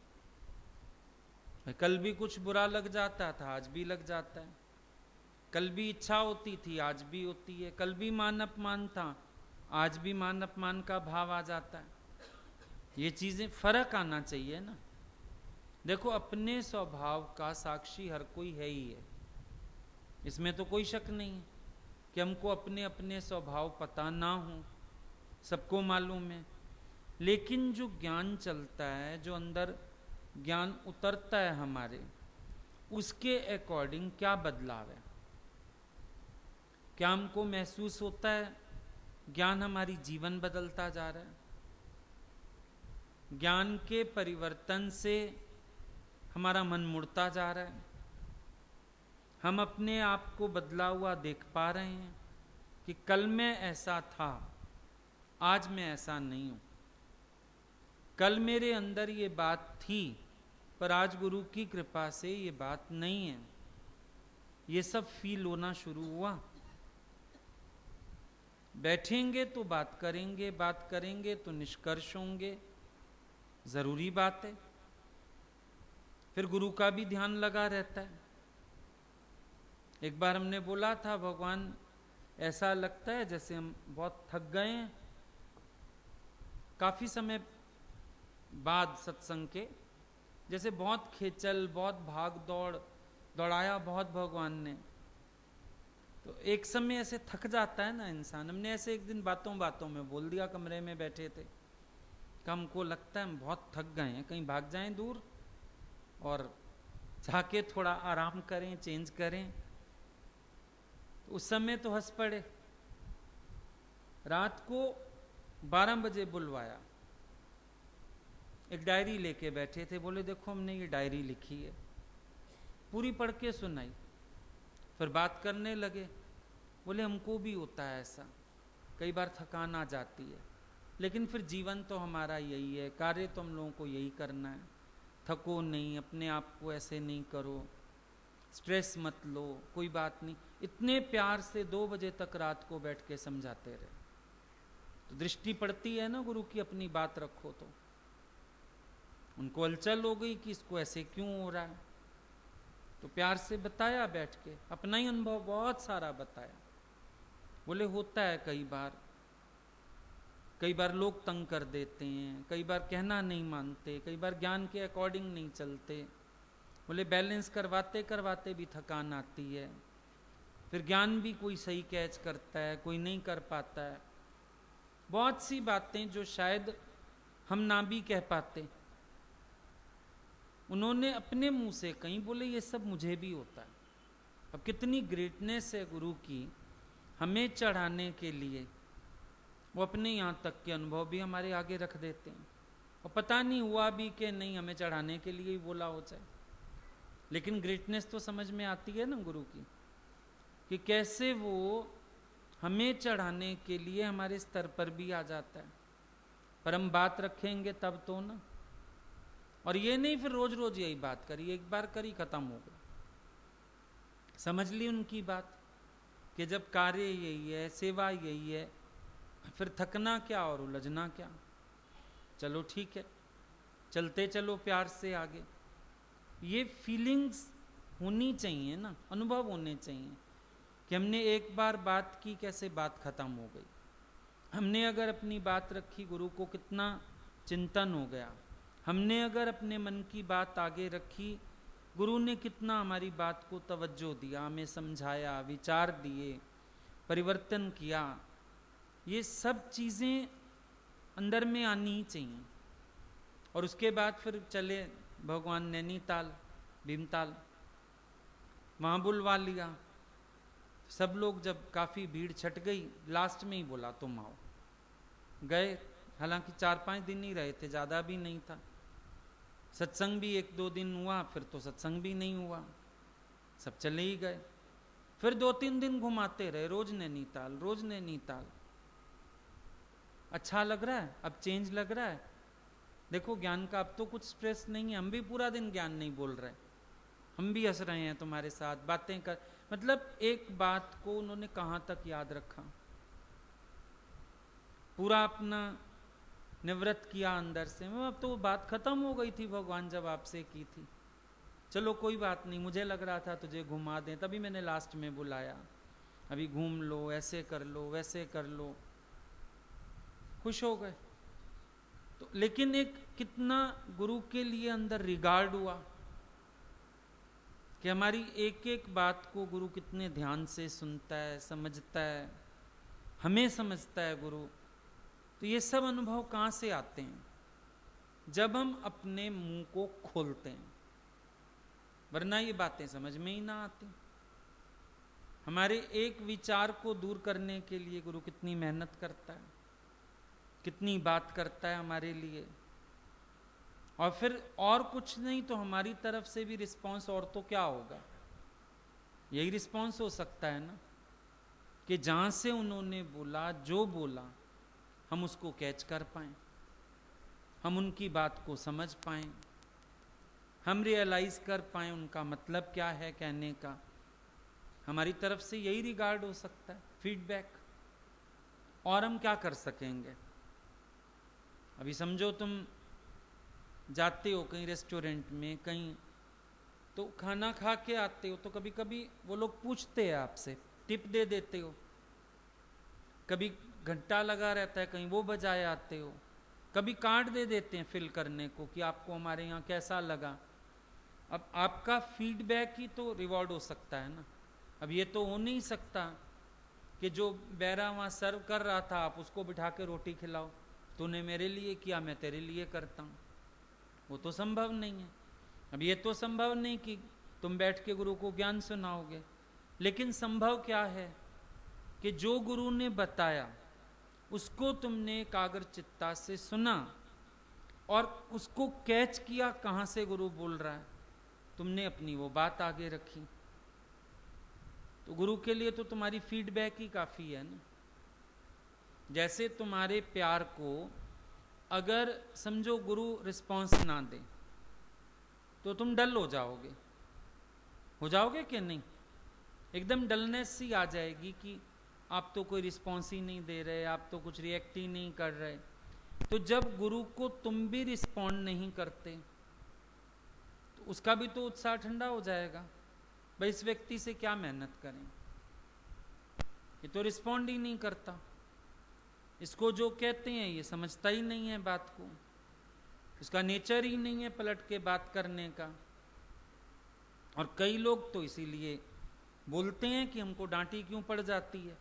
कल भी कुछ बुरा लग जाता था, आज भी लग जाता है। कल भी इच्छा होती थी, आज भी होती है। कल भी मान अपमान था, आज भी मान अपमान का भाव आ जाता है। ये चीजें फर्क आना चाहिए ना। देखो अपने स्वभाव का साक्षी हर कोई है ही है, इसमें तो कोई शक नहीं है कि हमको अपने अपने स्वभाव पता ना हो, सबको मालूम है। लेकिन जो ज्ञान चलता है, जो अंदर ज्ञान उतरता है हमारे, उसके अकॉर्डिंग क्या बदलाव है, क्या हमको महसूस होता है ज्ञान हमारी जीवन बदलता जा रहा है, ज्ञान के परिवर्तन से हमारा मन मुड़ता जा रहा है, हम अपने आप को बदला हुआ देख पा रहे हैं कि कल मैं ऐसा था, आज मैं ऐसा नहीं हूं। कल मेरे अंदर ये बात थी, पर आज गुरु की कृपा से ये बात नहीं है। ये सब फील होना शुरू हुआ। बैठेंगे तो बात करेंगे, बात करेंगे तो निष्कर्ष होंगे, जरूरी बात है। फिर गुरु का भी ध्यान लगा रहता है। एक बार हमने बोला था, भगवान ऐसा लगता है जैसे हम बहुत थक गए हैं, काफी समय बाद सत्संग के, जैसे बहुत खेचल, बहुत भाग दौड़, दौड़ाया बहुत भगवान ने, तो एक समय ऐसे थक जाता है ना इंसान। हमने ऐसे एक दिन बातों बातों में बोल दिया, कमरे में बैठे थे, कि हमको लगता है हम बहुत थक गए हैं, कहीं भाग जाएं दूर और जाके थोड़ा आराम करें, चेंज करें। तो उस समय तो हंस पड़े। रात को 12 बजे बुलवाया, एक डायरी लेके बैठे थे, बोले देखो हमने ये डायरी लिखी है, पूरी पढ़ के सुनाई। फिर बात करने लगे, बोले हमको भी होता है ऐसा, कई बार थकान आ जाती है, लेकिन फिर जीवन तो हमारा यही है, कार्य तो हम लोगों को यही करना है, थको नहीं, अपने आप को ऐसे नहीं करो, स्ट्रेस मत लो, कोई बात नहीं। इतने प्यार से 2 बजे तक रात को बैठ के समझाते रहे। तो दृष्टि पड़ती है ना गुरु की, अपनी बात रखो तो। उनको हलचल हो गई कि इसको ऐसे क्यों हो रहा है, तो प्यार से बताया बैठ के, अपना ही अनुभव बहुत सारा बताया। बोले होता है कई बार लोग तंग कर देते हैं, कई बार कहना नहीं मानते, कई बार ज्ञान के अकॉर्डिंग नहीं चलते। बोले बैलेंस करवाते करवाते भी थकान आती है, फिर ज्ञान भी कोई सही कैच करता है, कोई नहीं कर पाता है। बहुत सी बातें जो शायद हम ना भी कह पाते, उन्होंने अपने मुंह से कहीं, बोले ये सब मुझे भी होता है। अब कितनी ग्रेटनेस है गुरु की, हमें चढ़ाने के लिए वो अपने यहाँ तक के अनुभव भी हमारे आगे रख देते हैं। और पता नहीं हुआ भी कि नहीं, हमें चढ़ाने के लिए ही बोला हो जाए, लेकिन ग्रेटनेस तो समझ में आती है ना गुरु की, कि कैसे वो हमें चढ़ाने के लिए हमारे स्तर पर भी आ जाता है। पर हम बात रखेंगे तब तो ना, और ये नहीं फिर रोज रोज यही बात करी, एक बार करी खत्म हो गई। समझ ली उनकी बात कि जब कार्य यही है, सेवा यही है, फिर थकना क्या और उलझना क्या। चलो ठीक है, चलते चलो प्यार से आगे। ये फीलिंग्स होनी चाहिए ना, अनुभव होने चाहिए कि हमने एक बार बात की, कैसे बात खत्म हो गई। हमने अगर अपनी बात रखी, गुरु को कितना चिंतन हो गया। हमने अगर अपने मन की बात आगे रखी, गुरु ने कितना हमारी बात को तवज्जो दिया, हमें समझाया, विचार दिए, परिवर्तन किया। ये सब चीज़ें अंदर में आनी ही चाहिए। और उसके बाद फिर चले भगवान नैनीताल, भीमताल, वहाँ बुलवा लिया। सब लोग जब काफ़ी भीड़ छट गई, लास्ट में ही बोला तुम आओ। गए, हालांकि 4-5 दिन ही रहे थे, ज़्यादा भी नहीं था। सत्संग भी 1-2 दिन हुआ, फिर तो सत्संग भी नहीं हुआ, सब चले ही गए। फिर 2-3 दिन घुमाते रहे, रोज नैनीताल, रोज नैनीताल। अच्छा लग रहा है, अब चेंज लग रहा है। देखो ज्ञान का अब तो कुछ स्ट्रेस नहीं है, हम भी पूरा दिन ज्ञान नहीं बोल रहे, हम भी हंस रहे हैं तुम्हारे साथ, बातें कर। मतलब एक बात को उन्होंने कहाँ तक याद रखा, पूरा अपना निवृत्त किया अंदर से। अब तो बात खत्म हो गई थी, भगवान जब आपसे की थी। चलो कोई बात नहीं, मुझे लग रहा था तुझे घुमा दें, तभी मैंने लास्ट में बुलाया, अभी घूम लो, ऐसे कर लो, वैसे कर लो। खुश हो गए। तो लेकिन एक कितना गुरु के लिए अंदर रिगार्ड हुआ कि हमारी एक एक बात को गुरु कितने ध्यान से सुनता है, समझता है, हमें समझता है गुरु। तो ये सब अनुभव कहाँ से आते हैं? जब हम अपने मुंह को खोलते हैं, वरना ये बातें समझ में ही ना आती। हमारे एक विचार को दूर करने के लिए गुरु कितनी मेहनत करता है, कितनी बात करता है हमारे लिए। और फिर और कुछ नहीं तो हमारी तरफ से भी रिस्पांस, और तो क्या होगा, यही रिस्पांस हो सकता है ना, कि जहां से उन्होंने बोला, जो बोला, हम उसको कैच कर पाएं, हम उनकी बात को समझ पाएं, हम रियलाइज कर पाएं उनका मतलब क्या है कहने का। हमारी तरफ से यही रिगार्ड हो सकता है, फीडबैक। और हम क्या कर सकेंगे? अभी समझो तुम जाते हो कहीं रेस्टोरेंट में, कहीं तो खाना खा के आते हो, तो कभी कभी वो लोग पूछते हैं आपसे, टिप दे देते हो। कभी घंटा लगा रहता है, कहीं वो बजाए आते हो। कभी कार्ड दे देते हैं फिल करने को कि आपको हमारे यहाँ कैसा लगा। अब आपका फीडबैक ही तो रिवॉर्ड हो सकता है ना। अब ये तो हो नहीं सकता कि जो बैरा वहाँ सर्व कर रहा था आप उसको बिठा के रोटी खिलाओ, तूने मेरे लिए किया मैं तेरे लिए करता हूँ, वो तो संभव नहीं है। अब ये तो संभव नहीं कि तुम बैठ के गुरु को ज्ञान सुनाओगे, लेकिन संभव क्या है कि जो गुरु ने बताया उसको तुमने एकाग्र चित्ता से सुना, और उसको कैच किया कहाँ से गुरु बोल रहा है, तुमने अपनी वो बात आगे रखी, तो गुरु के लिए तो तुम्हारी फीडबैक ही काफ़ी है ना। जैसे तुम्हारे प्यार को अगर समझो गुरु रिस्पॉन्स ना दे तो तुम डल हो जाओगे कि नहीं? एकदम डलनेस सी आ जाएगी कि आप तो कोई रिस्पॉन्स ही नहीं दे रहे, आप तो कुछ रिएक्ट ही नहीं कर रहे। तो जब गुरु को तुम भी रिस्पॉन्ड नहीं करते तो उसका भी तो उत्साह ठंडा हो जाएगा, भाई इस व्यक्ति से क्या मेहनत करें, ये तो रिस्पॉन्ड ही नहीं करता, इसको जो कहते हैं ये समझता ही नहीं है बात को, इसका नेचर ही नहीं है पलट के बात करने का। और कई लोग तो इसीलिए बोलते हैं कि हमको डांटी क्यों पड़ जाती है।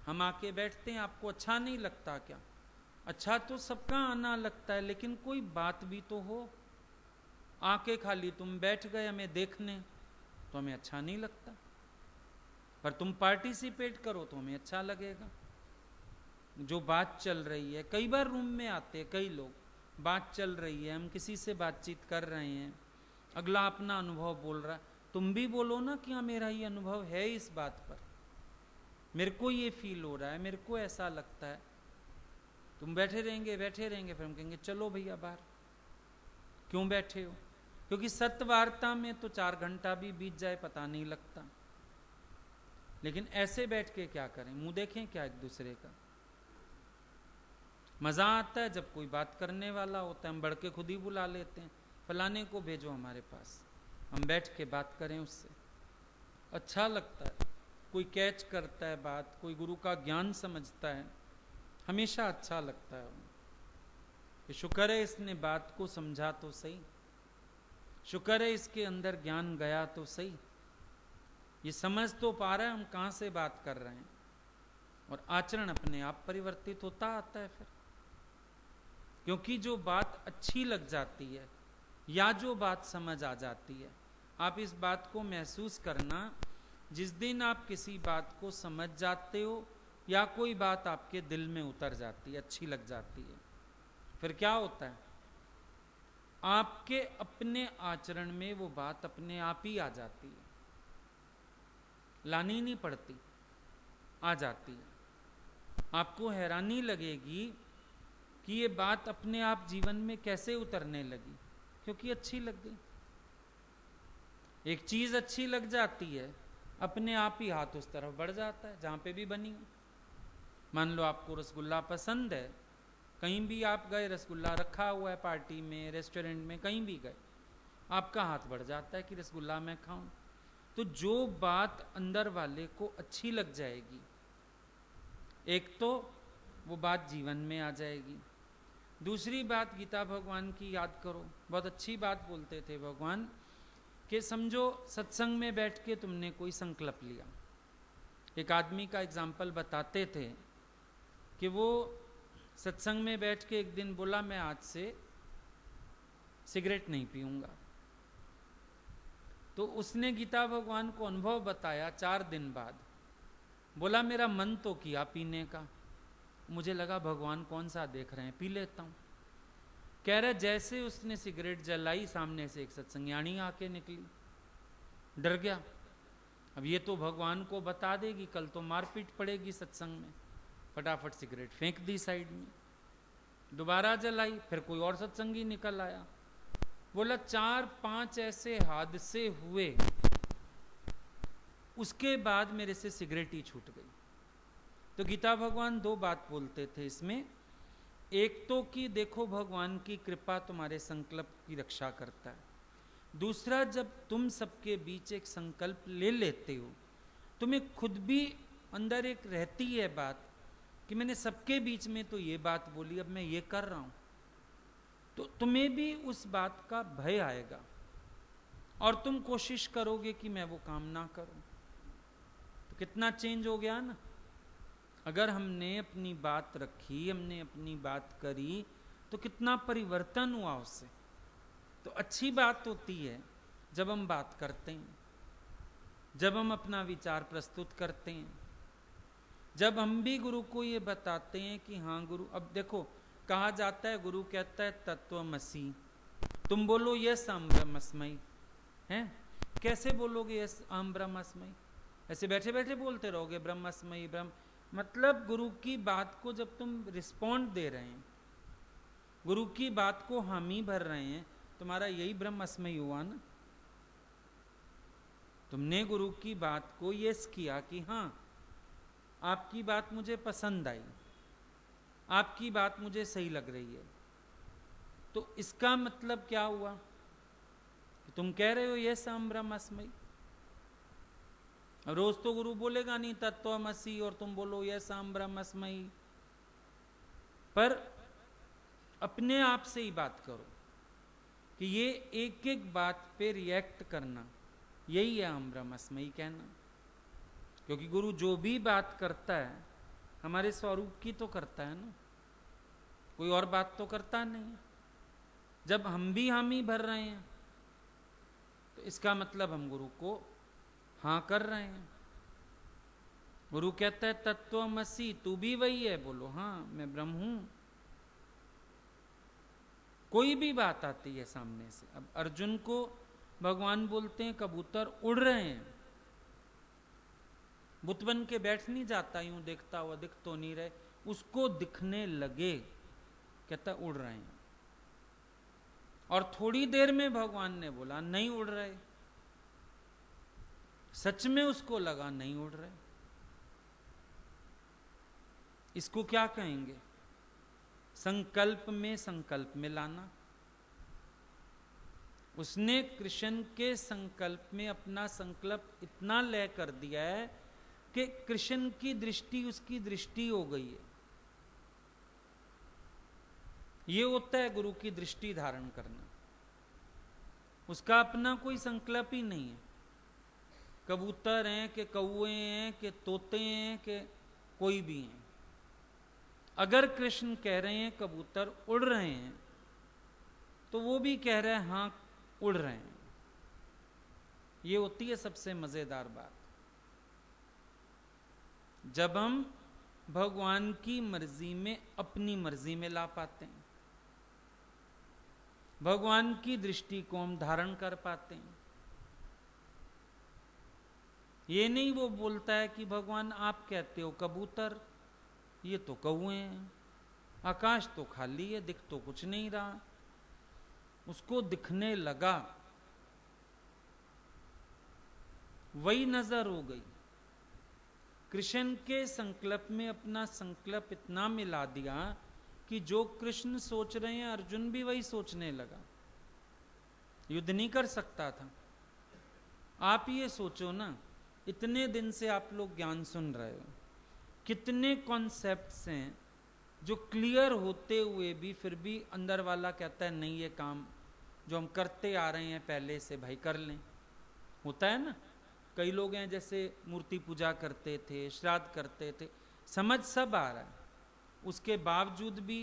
हम आके बैठते हैं, आपको अच्छा नहीं लगता क्या? अच्छा तो सबका आना लगता है, लेकिन कोई बात भी तो हो। आके खाली तुम बैठ गए हमें देखने तो हमें अच्छा नहीं लगता, पर तुम पार्टिसिपेट करो तो हमें अच्छा लगेगा। जो बात चल रही है, कई बार रूम में आते हैं कई लोग, बात चल रही है, हम किसी से बातचीत कर रहे हैं, अगला अपना अनुभव बोल रहा है, तुम भी बोलो ना कि हाँ मेरा ये अनुभव है इस बात पर, मेरे को ये फील हो रहा है, मेरे को ऐसा लगता है। तुम बैठे रहेंगे फिर हम कहेंगे चलो भैया बाहर। क्यों बैठे हो? क्योंकि सत्यवार्ता में तो 4 घंटा भी बीत जाए पता नहीं लगता, लेकिन ऐसे बैठ के क्या करें, मुंह देखें क्या एक दूसरे का? मजा आता है जब कोई बात करने वाला होता है, हम बढ़ के खुद ही बुला लेते हैं, फलाने को भेजो हमारे पास, हम बैठ के बात करें उससे, अच्छा लगता है। कोई कैच करता है बात, कोई गुरु का ज्ञान समझता है, हमेशा अच्छा लगता है। कि शुक्र है इसने बात को समझा तो सही, शुक्र है इसके अंदर ज्ञान गया तो सही, ये समझ तो पा रहा है हम कहाँ से बात कर रहे हैं, और आचरण अपने आप परिवर्तित होता आता है फिर। क्योंकि जो बात अच्छी लग जाती है या जो बात समझ आ जाती है, आप इस बात को महसूस करना, जिस दिन आप किसी बात को समझ जाते हो या कोई बात आपके दिल में उतर जाती है, अच्छी लग जाती है, फिर क्या होता है, आपके अपने आचरण में वो बात अपने आप ही आ जाती है, लानी नहीं पड़ती, आ जाती है। आपको हैरानी लगेगी कि ये बात अपने आप जीवन में कैसे उतरने लगी, क्योंकि अच्छी लग गई। एक चीज अच्छी लग जाती है, अपने आप ही हाथ उस तरफ बढ़ जाता है जहां पे भी बनी हो। मान लो आपको रसगुल्ला पसंद है, कहीं भी आप गए, रसगुल्ला रखा हुआ है पार्टी में, रेस्टोरेंट में, कहीं भी गए, आपका हाथ बढ़ जाता है कि रसगुल्ला मैं खाऊं। तो जो बात अंदर वाले को अच्छी लग जाएगी, एक तो वो बात जीवन में आ जाएगी, दूसरी बात गीता भगवान की याद करो, बहुत अच्छी बात बोलते थे भगवान कि समझो सत्संग में बैठ के तुमने कोई संकल्प लिया। एक आदमी का एग्जाम्पल बताते थे कि वो सत्संग में बैठ के एक दिन बोला मैं आज से सिगरेट नहीं पीऊंगा। तो उसने गीता भगवान को अनुभव बताया 4 दिन बाद, बोला मेरा मन तो किया पीने का, मुझे लगा भगवान कौन सा देख रहे हैं, पी लेता हूं। कह रहे जैसे उसने सिगरेट जलाई, सामने से एक सत्संगियाणी आके निकली, डर गया, अब ये तो भगवान को बता देगी, कल तो मारपीट पड़ेगी सत्संग में, फटाफट सिगरेट फेंक दी साइड में, दोबारा जलाई, फिर कोई और सत्संगी निकल आया, बोला 4-5 ऐसे हादसे हुए, उसके बाद मेरे से सिगरेट ही छूट गई। तो गीता भगवान 2 बात बोलते थे इसमें, एक तो कि देखो भगवान की कृपा तुम्हारे संकल्प की रक्षा करता है, दूसरा जब तुम सबके बीच एक संकल्प ले लेते हो, तुम्हें खुद भी अंदर एक रहती है बात कि मैंने सबके बीच में तो ये बात बोली, अब मैं ये कर रहा हूं, तो तुम्हें भी उस बात का भय आएगा और तुम कोशिश करोगे कि मैं वो काम ना करूं। तो कितना चेंज हो गया ना। अगर हमने अपनी बात रखी, हमने अपनी बात करी, तो कितना परिवर्तन हुआ उससे। तो अच्छी बात होती है जब हम बात करते हैं, जब हम अपना विचार प्रस्तुत करते हैं, जब हम भी गुरु को ये बताते हैं कि हाँ गुरु, अब देखो कहा जाता है, गुरु कहता है तत्वमसि, तुम बोलो यस अहम ब्रह्मस्मयी, हैं कैसे बोलोगे यस अहम ब्रह्मस्मयी? ऐसे बैठे बैठे बोलते रहोगे ब्रह्मस्मयी ब्रह्म, मतलब गुरु की बात को जब तुम रिस्पॉन्ड दे रहे हैं, गुरु की बात को हामी भर रहे हैं, तुम्हारा यही ब्रह्मस्मयी हुआ ना। तुमने गुरु की बात को यस किया कि हाँ आपकी बात मुझे पसंद आई, आपकी बात मुझे सही लग रही है, तो इसका मतलब क्या हुआ कि तुम कह रहे हो यस अहम ब्रह्मस्मयी। रोज तो गुरु बोलेगा नहीं तत्वमसि और तुम बोलो यस अहम ब्रह्मस्मयी, पर अपने आप से ही बात करो कि ये एक एक बात पे रिएक्ट करना, यही है अहम ब्रह्मस्मयी कहना। क्योंकि गुरु जो भी बात करता है हमारे स्वरूप की तो करता है ना, कोई और बात तो करता नहीं है। जब हम भी हामी भर रहे हैं तो इसका मतलब हम गुरु को हाँ कर रहे हैं। गुरु कहता है तत्वमसि, तू भी वही है, बोलो हाँ मैं ब्रह्म हूं। कोई भी बात आती है सामने से, अब अर्जुन को भगवान बोलते हैं कबूतर उड़ रहे हैं, बुत बन के बैठ नहीं जाता यूं देखता हुआ, दिख तो नहीं रहे, उसको दिखने लगे, कहता उड़ रहे हैं। और थोड़ी देर में भगवान ने बोला नहीं उड़ रहे, सच में उसको लगा नहीं उड़ रहे। इसको क्या कहेंगे? संकल्प में संकल्प में लाना। उसने कृष्ण के संकल्प में अपना संकल्प इतना लय कर दिया है कि कृष्ण की दृष्टि उसकी दृष्टि हो गई है। ये होता है गुरु की दृष्टि धारण करना। उसका अपना कोई संकल्प ही नहीं है, कबूतर हैं कि कौए हैं कि तोते हैं कि कोई भी हैं। अगर कृष्ण कह रहे हैं कबूतर उड़ रहे हैं तो वो भी कह रहे हैं हाँ उड़ रहे हैं। ये होती है सबसे मजेदार बात, जब हम भगवान की मर्जी में अपनी मर्जी में ला पाते हैं, भगवान की दृष्टि को हम धारण कर पाते हैं। ये नहीं वो बोलता है कि भगवान आप कहते हो कबूतर, ये तो कौए हैं, आकाश तो खाली है, दिख तो कुछ नहीं रहा। उसको दिखने लगा, वही नजर हो गई। कृष्ण के संकल्प में अपना संकल्प इतना मिला दिया कि जो कृष्ण सोच रहे हैं अर्जुन भी वही सोचने लगा। युद्ध नहीं कर सकता था। आप ये सोचो ना, इतने दिन से आप लोग ज्ञान सुन रहे हो, कितने कॉन्सेप्ट्स हैं जो क्लियर होते हुए भी फिर भी अंदर वाला कहता है नहीं ये काम जो हम करते आ रहे हैं पहले से भाई कर लें। होता है ना, कई लोग हैं जैसे मूर्ति पूजा करते थे, श्राद्ध करते थे, समझ सब आ रहा है, उसके बावजूद भी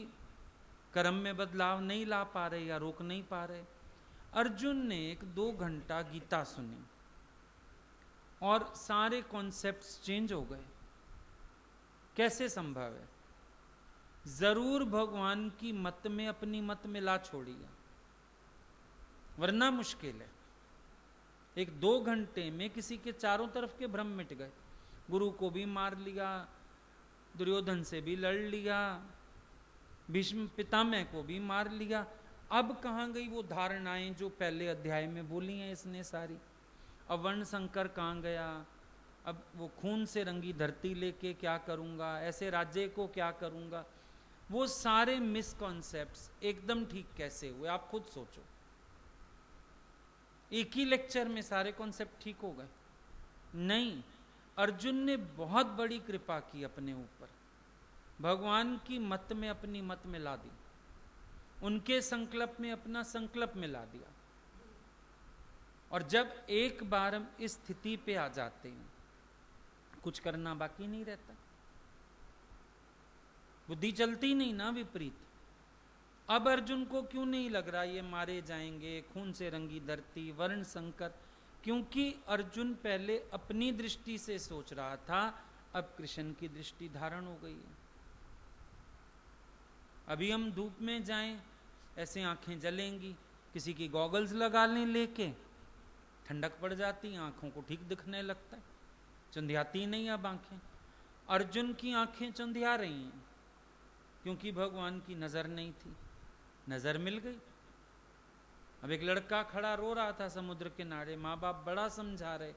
कर्म में बदलाव नहीं ला पा रहे या रोक नहीं पा रहे। अर्जुन ने 1-2 घंटा गीता सुनी और सारे कॉन्सेप्ट्स चेंज हो गए। कैसे संभव है? जरूर भगवान की मत में अपनी मत मिला छोड़िए, वरना मुश्किल है। 1-2 घंटे में किसी के चारों तरफ के भ्रम मिट गए। गुरु को भी मार लिया, दुर्योधन से भी लड़ लिया, भीष्म पितामह को भी मार लिया। अब कहाँ गई वो धारणाएं जो पहले अध्याय में बोली हैं इसने सारी? अब वर्ण संकर कहाँ गया? अब वो खून से रंगी धरती लेके क्या करूंगा, ऐसे राज्य को क्या करूंगा? वो सारे मिसकॉन्सेप्ट्स एकदम ठीक कैसे हुए आप खुद सोचो। एक ही लेक्चर में सारे कॉन्सेप्ट ठीक हो गए? नहीं, अर्जुन ने बहुत बड़ी कृपा की अपने ऊपर, भगवान की मत में अपनी मत मिला दी, उनके संकल्प में अपना संकल्प मिला दिया। और जब एक बार हम इस स्थिति पे आ जाते हैं, कुछ करना बाकी नहीं रहता, बुद्धि चलती नहीं ना विपरीत। अब अर्जुन को क्यों नहीं लग रहा ये मारे जाएंगे, खून से रंगी धरती, वर्ण संकर? क्योंकि अर्जुन पहले अपनी दृष्टि से सोच रहा था, अब कृष्ण की दृष्टि धारण हो गई है। अभी हम धूप में जाएं, ऐसे आंखें जलेंगी, किसी की गॉगल्स लगा लें लेके, ठंडक पड़ जाती, आंखों को ठीक दिखने लगता है, चुंधियाती नहीं अब आंखें। अर्जुन की आंखें चुंधिया रही हैं क्योंकि भगवान की नजर नहीं थी, नजर मिल गई। अब एक लड़का खड़ा रो रहा था समुद्र किनारे, माँ बाप बड़ा समझा रहे,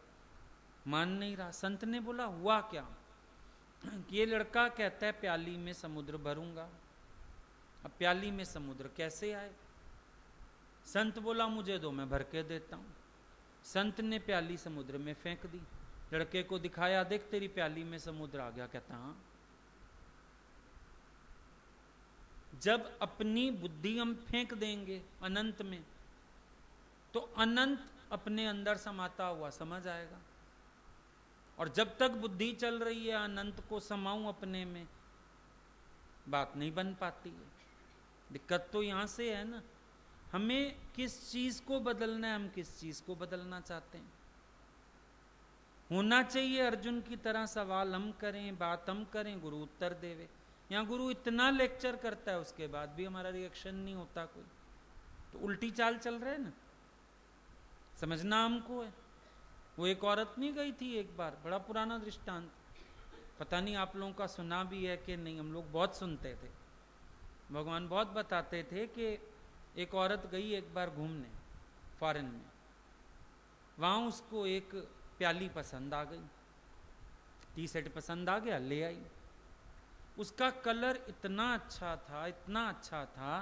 मान नहीं रहा। संत ने बोला हुआ क्या? कि ये लड़का कहता है प्याली में समुद्र भरूंगा। अब प्याली में समुद्र कैसे आए? संत बोला मुझे दो, मैं भर के देता हूं। संत ने प्याली समुद्र में फेंक दी, लड़के को दिखाया, देख तेरी प्याली में समुद्र आ गया। कहता हाँ। जब अपनी बुद्धि हम फेंक देंगे अनंत में, तो अनंत अपने अंदर समाता हुआ समझ आएगा। और जब तक बुद्धि चल रही है अनंत को समाऊं अपने में, बात नहीं बन पाती है। दिक्कत तो यहां से है ना, हमें किस चीज को बदलना है, हम किस चीज को बदलना चाहते हैं। होना चाहिए अर्जुन की तरह सवाल हम करें, बात हम करें, गुरु उत्तर देवे। यहां गुरु इतना लेक्चर करता है, उसके बाद भी हमारा रिएक्शन नहीं होता कोई, तो उल्टी चाल चल रहे है ना, समझना हमको है। वो एक औरत नहीं गई थी एक बार, बड़ा पुराना दृष्टांत, पता नहीं आप लोगों का सुना भी है कि नहीं, हम लोग बहुत सुनते थे, भगवान बहुत बताते थे कि एक औरत गई एक बार घूमने फॉरेन में, वहां उसको एक प्याली पसंद आ गई, टी सेट पसंद आ गया, ले आई। उसका कलर इतना अच्छा था, इतना अच्छा था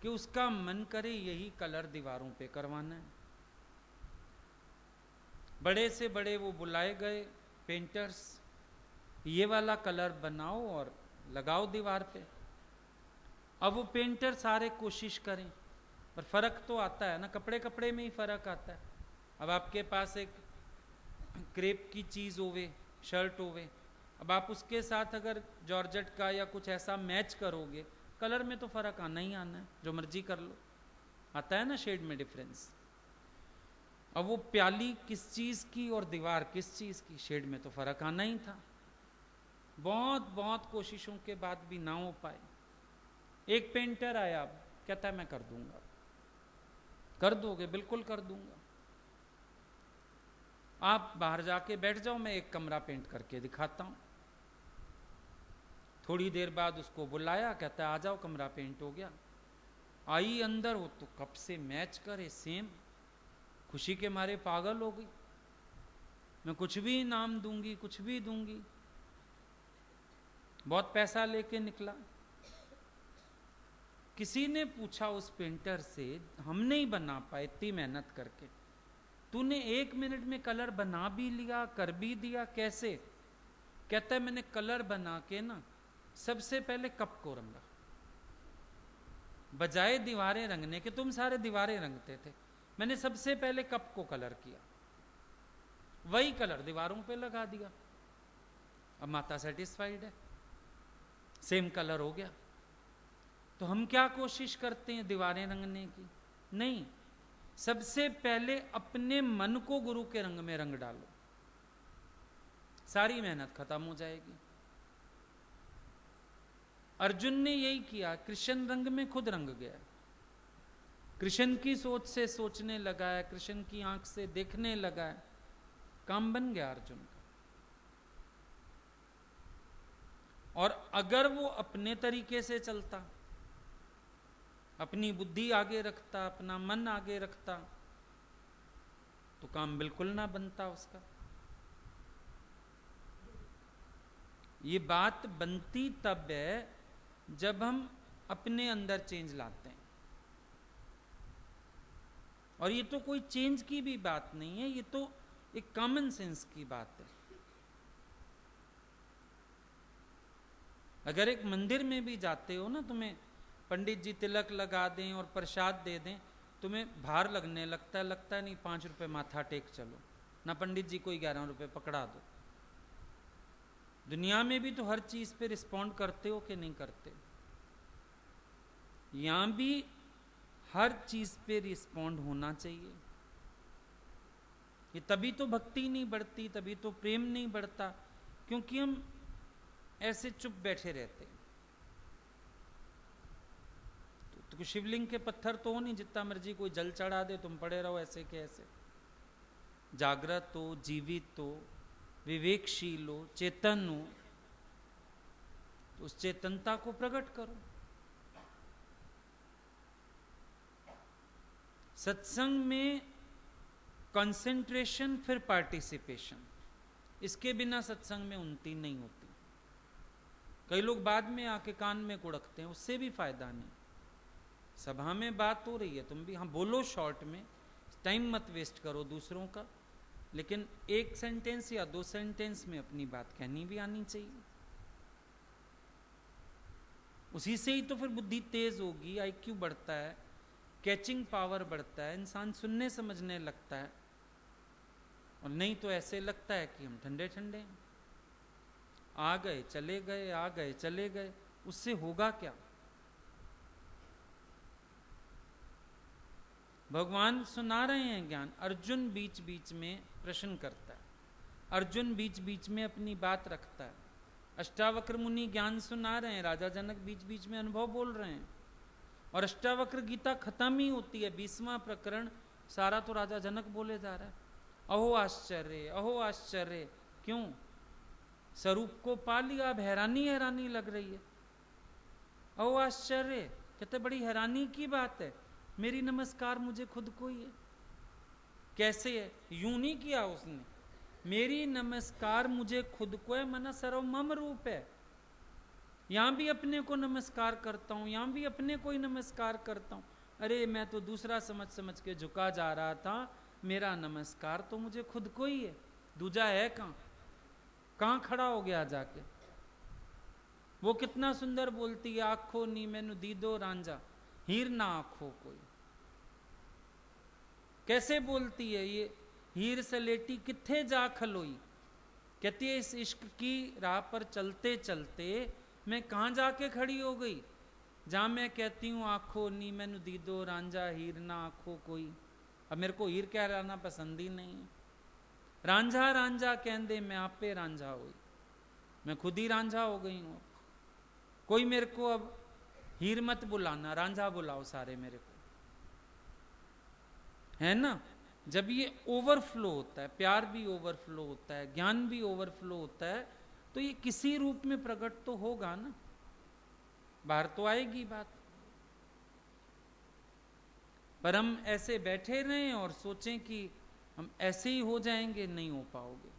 कि उसका मन करे यही कलर दीवारों पे करवाना है। बड़े से बड़े वो बुलाए गए पेंटर्स, ये वाला कलर बनाओ और लगाओ दीवार पे। अब वो पेंटर सारे कोशिश करें, पर फर्क तो आता है ना, कपड़े कपड़े में ही फर्क आता है। अब आपके पास एक क्रेप की चीज होवे, शर्ट होवे, अब आप उसके साथ अगर जॉर्जेट का या कुछ ऐसा मैच करोगे, कलर में तो फर्क आना ही आना है, जो मर्जी कर लो, आता है ना शेड में डिफरेंस। अब वो प्याली किस चीज की और दीवार किस चीज की, शेड में तो फर्क आना ही था। बहुत बहुत कोशिशों के बाद भी ना हो पाए। एक पेंटर आया, कहता है मैं कर दूंगा। कर दोगे? बिल्कुल कर दूंगा, आप बाहर जाके बैठ जाओ, मैं एक कमरा पेंट करके दिखाता हूं। थोड़ी देर बाद उसको बुलाया, कहता है आ जाओ, कमरा पेंट हो गया। आई अंदर, वो तो कब से मैच करे सेम, खुशी के मारे पागल हो गई। मैं कुछ भी इनाम दूंगी, कुछ भी दूंगी। बहुत पैसा लेके निकला। किसी ने पूछा उस पेंटर से, हम नहीं बना पाए इतनी मेहनत करके, तूने 1 मिनट में कलर बना भी लिया, कर भी दिया, कैसे? कहता है मैंने कलर बना के ना सबसे पहले कप को रंगा, बजाय दीवारें रंगने के, तुम सारे दीवारें रंगते थे, मैंने सबसे पहले कप को कलर किया, वही कलर दीवारों पे लगा दिया। अब माता सेटिस्फाइड है, सेम कलर हो गया। तो हम क्या कोशिश करते हैं दीवारें रंगने की? नहीं, सबसे पहले अपने मन को गुरु के रंग में रंग डालो, सारी मेहनत खत्म हो जाएगी। अर्जुन ने यही किया, कृष्ण रंग में खुद रंग गया, कृष्ण की सोच से सोचने लगा है, कृष्ण की आंख से देखने लगा है, काम बन गया अर्जुन का। और अगर वो अपने तरीके से चलता, अपनी बुद्धि आगे रखता, अपना मन आगे रखता, तो काम बिल्कुल ना बनता उसका। ये बात बनती तब है जब हम अपने अंदर चेंज लाते हैं। और ये तो कोई चेंज की भी बात नहीं है, ये तो एक कॉमन सेंस की बात है। अगर एक मंदिर में भी जाते हो ना, तुम्हें पंडित जी तिलक लगा दें और प्रसाद दे दें, तुम्हें भार लगने लगता है नहीं, 5 रुपए माथा टेक चलो ना, पंडित जी को 11 रुपए पकड़ा दो। दुनिया में भी तो हर चीज पे रिस्पॉन्ड करते हो कि नहीं करते? यहां भी हर चीज पे रिस्पॉन्ड होना चाहिए। ये तभी तो भक्ति नहीं बढ़ती, तभी तो प्रेम नहीं बढ़ता, क्योंकि हम ऐसे चुप बैठे रहते हैं। तो शिवलिंग के पत्थर तो हो नहीं, जितना मर्जी कोई जल चढ़ा दे तुम पड़े रहो ऐसे के ऐसे। जागृत हो, जीवित हो, विवेकशील हो, चेतन हो, तो उस चेतनता को प्रकट करो। सत्संग में कंसंट्रेशन फिर पार्टिसिपेशन, इसके बिना सत्संग में उन्नति नहीं होती। कई लोग बाद में आके कान में कुड़कते हैं, उससे भी फायदा नहीं। सभा में बात हो रही है, तुम भी हाँ बोलो शॉर्ट में, टाइम मत वेस्ट करो दूसरों का, लेकिन एक सेंटेंस या 2 सेंटेंस में अपनी बात कहनी भी आनी चाहिए। उसी से ही तो फिर बुद्धि तेज होगी, आईक्यू बढ़ता है, कैचिंग पावर बढ़ता है, इंसान सुनने समझने लगता है। और नहीं तो ऐसे लगता है कि हम ठंडे ठंडे हैं, आ गए चले गए, आ गए चले गए, उससे होगा क्या? भगवान सुना रहे हैं ज्ञान। अर्जुन बीच बीच में प्रश्न करता है, अर्जुन बीच बीच में अपनी बात रखता है। अष्टावक्र मुनि ज्ञान सुना रहे हैं, राजा जनक बीच बीच में अनुभव बोल रहे हैं। और अष्टावक्र गीता खत्म ही होती है, 20वां प्रकरण सारा तो राजा जनक बोले जा रहा है। अहो आश्चर्य, अहो आश्चर्य। क्यों? स्वरूप को पा लिया, अब हैरानी हैरानी लग रही है। अहो आश्चर्य कहते बड़ी हैरानी की बात है, मेरी नमस्कार मुझे खुद को ही है। कैसे है? यूं नहीं किया उसने, मेरी नमस्कार मुझे खुद को है, मना सर्वमम रूप है। यहां भी अपने को नमस्कार करता हूं, यहां भी अपने को ही नमस्कार करता हूं। अरे मैं तो दूसरा समझ समझ के झुका जा रहा था, मेरा नमस्कार तो मुझे खुद को ही है। दूजा है कहां खड़ा हो गया जाके? वो कितना सुंदर बोलती है, आखो नी मैनू दीदो रांझा, हीर ना आखो कोई। कैसे बोलती है ये? हीर सलेटी किथे जा खलोई। कहती है इस इश्क की राह पर चलते चलते मैं कहां जाके खड़ी हो गई, जहां मैं कहती हूं आखो नी मैनू दीदो रांझा, हीर ना आखो कोई। अब मेरे को हीर कह रहना पसंद ही नहीं है। रांझा रांझा कहंदे मैं आपे रांझा हुई, मैं खुद ही रांझा हो गई हूं। कोई मेरे को अब हीर मत बुलाना, रांझा बुलाओ सारे मेरे को, है ना? जब ये ओवरफ्लो होता है, प्यार भी ओवरफ्लो होता है, ज्ञान भी ओवरफ्लो होता है, तो ये किसी रूप में प्रकट तो होगा ना, बाहर तो आएगी बात। पर हम ऐसे बैठे रहें और सोचें कि हम ऐसे ही हो जाएंगे, नहीं हो पाओगे।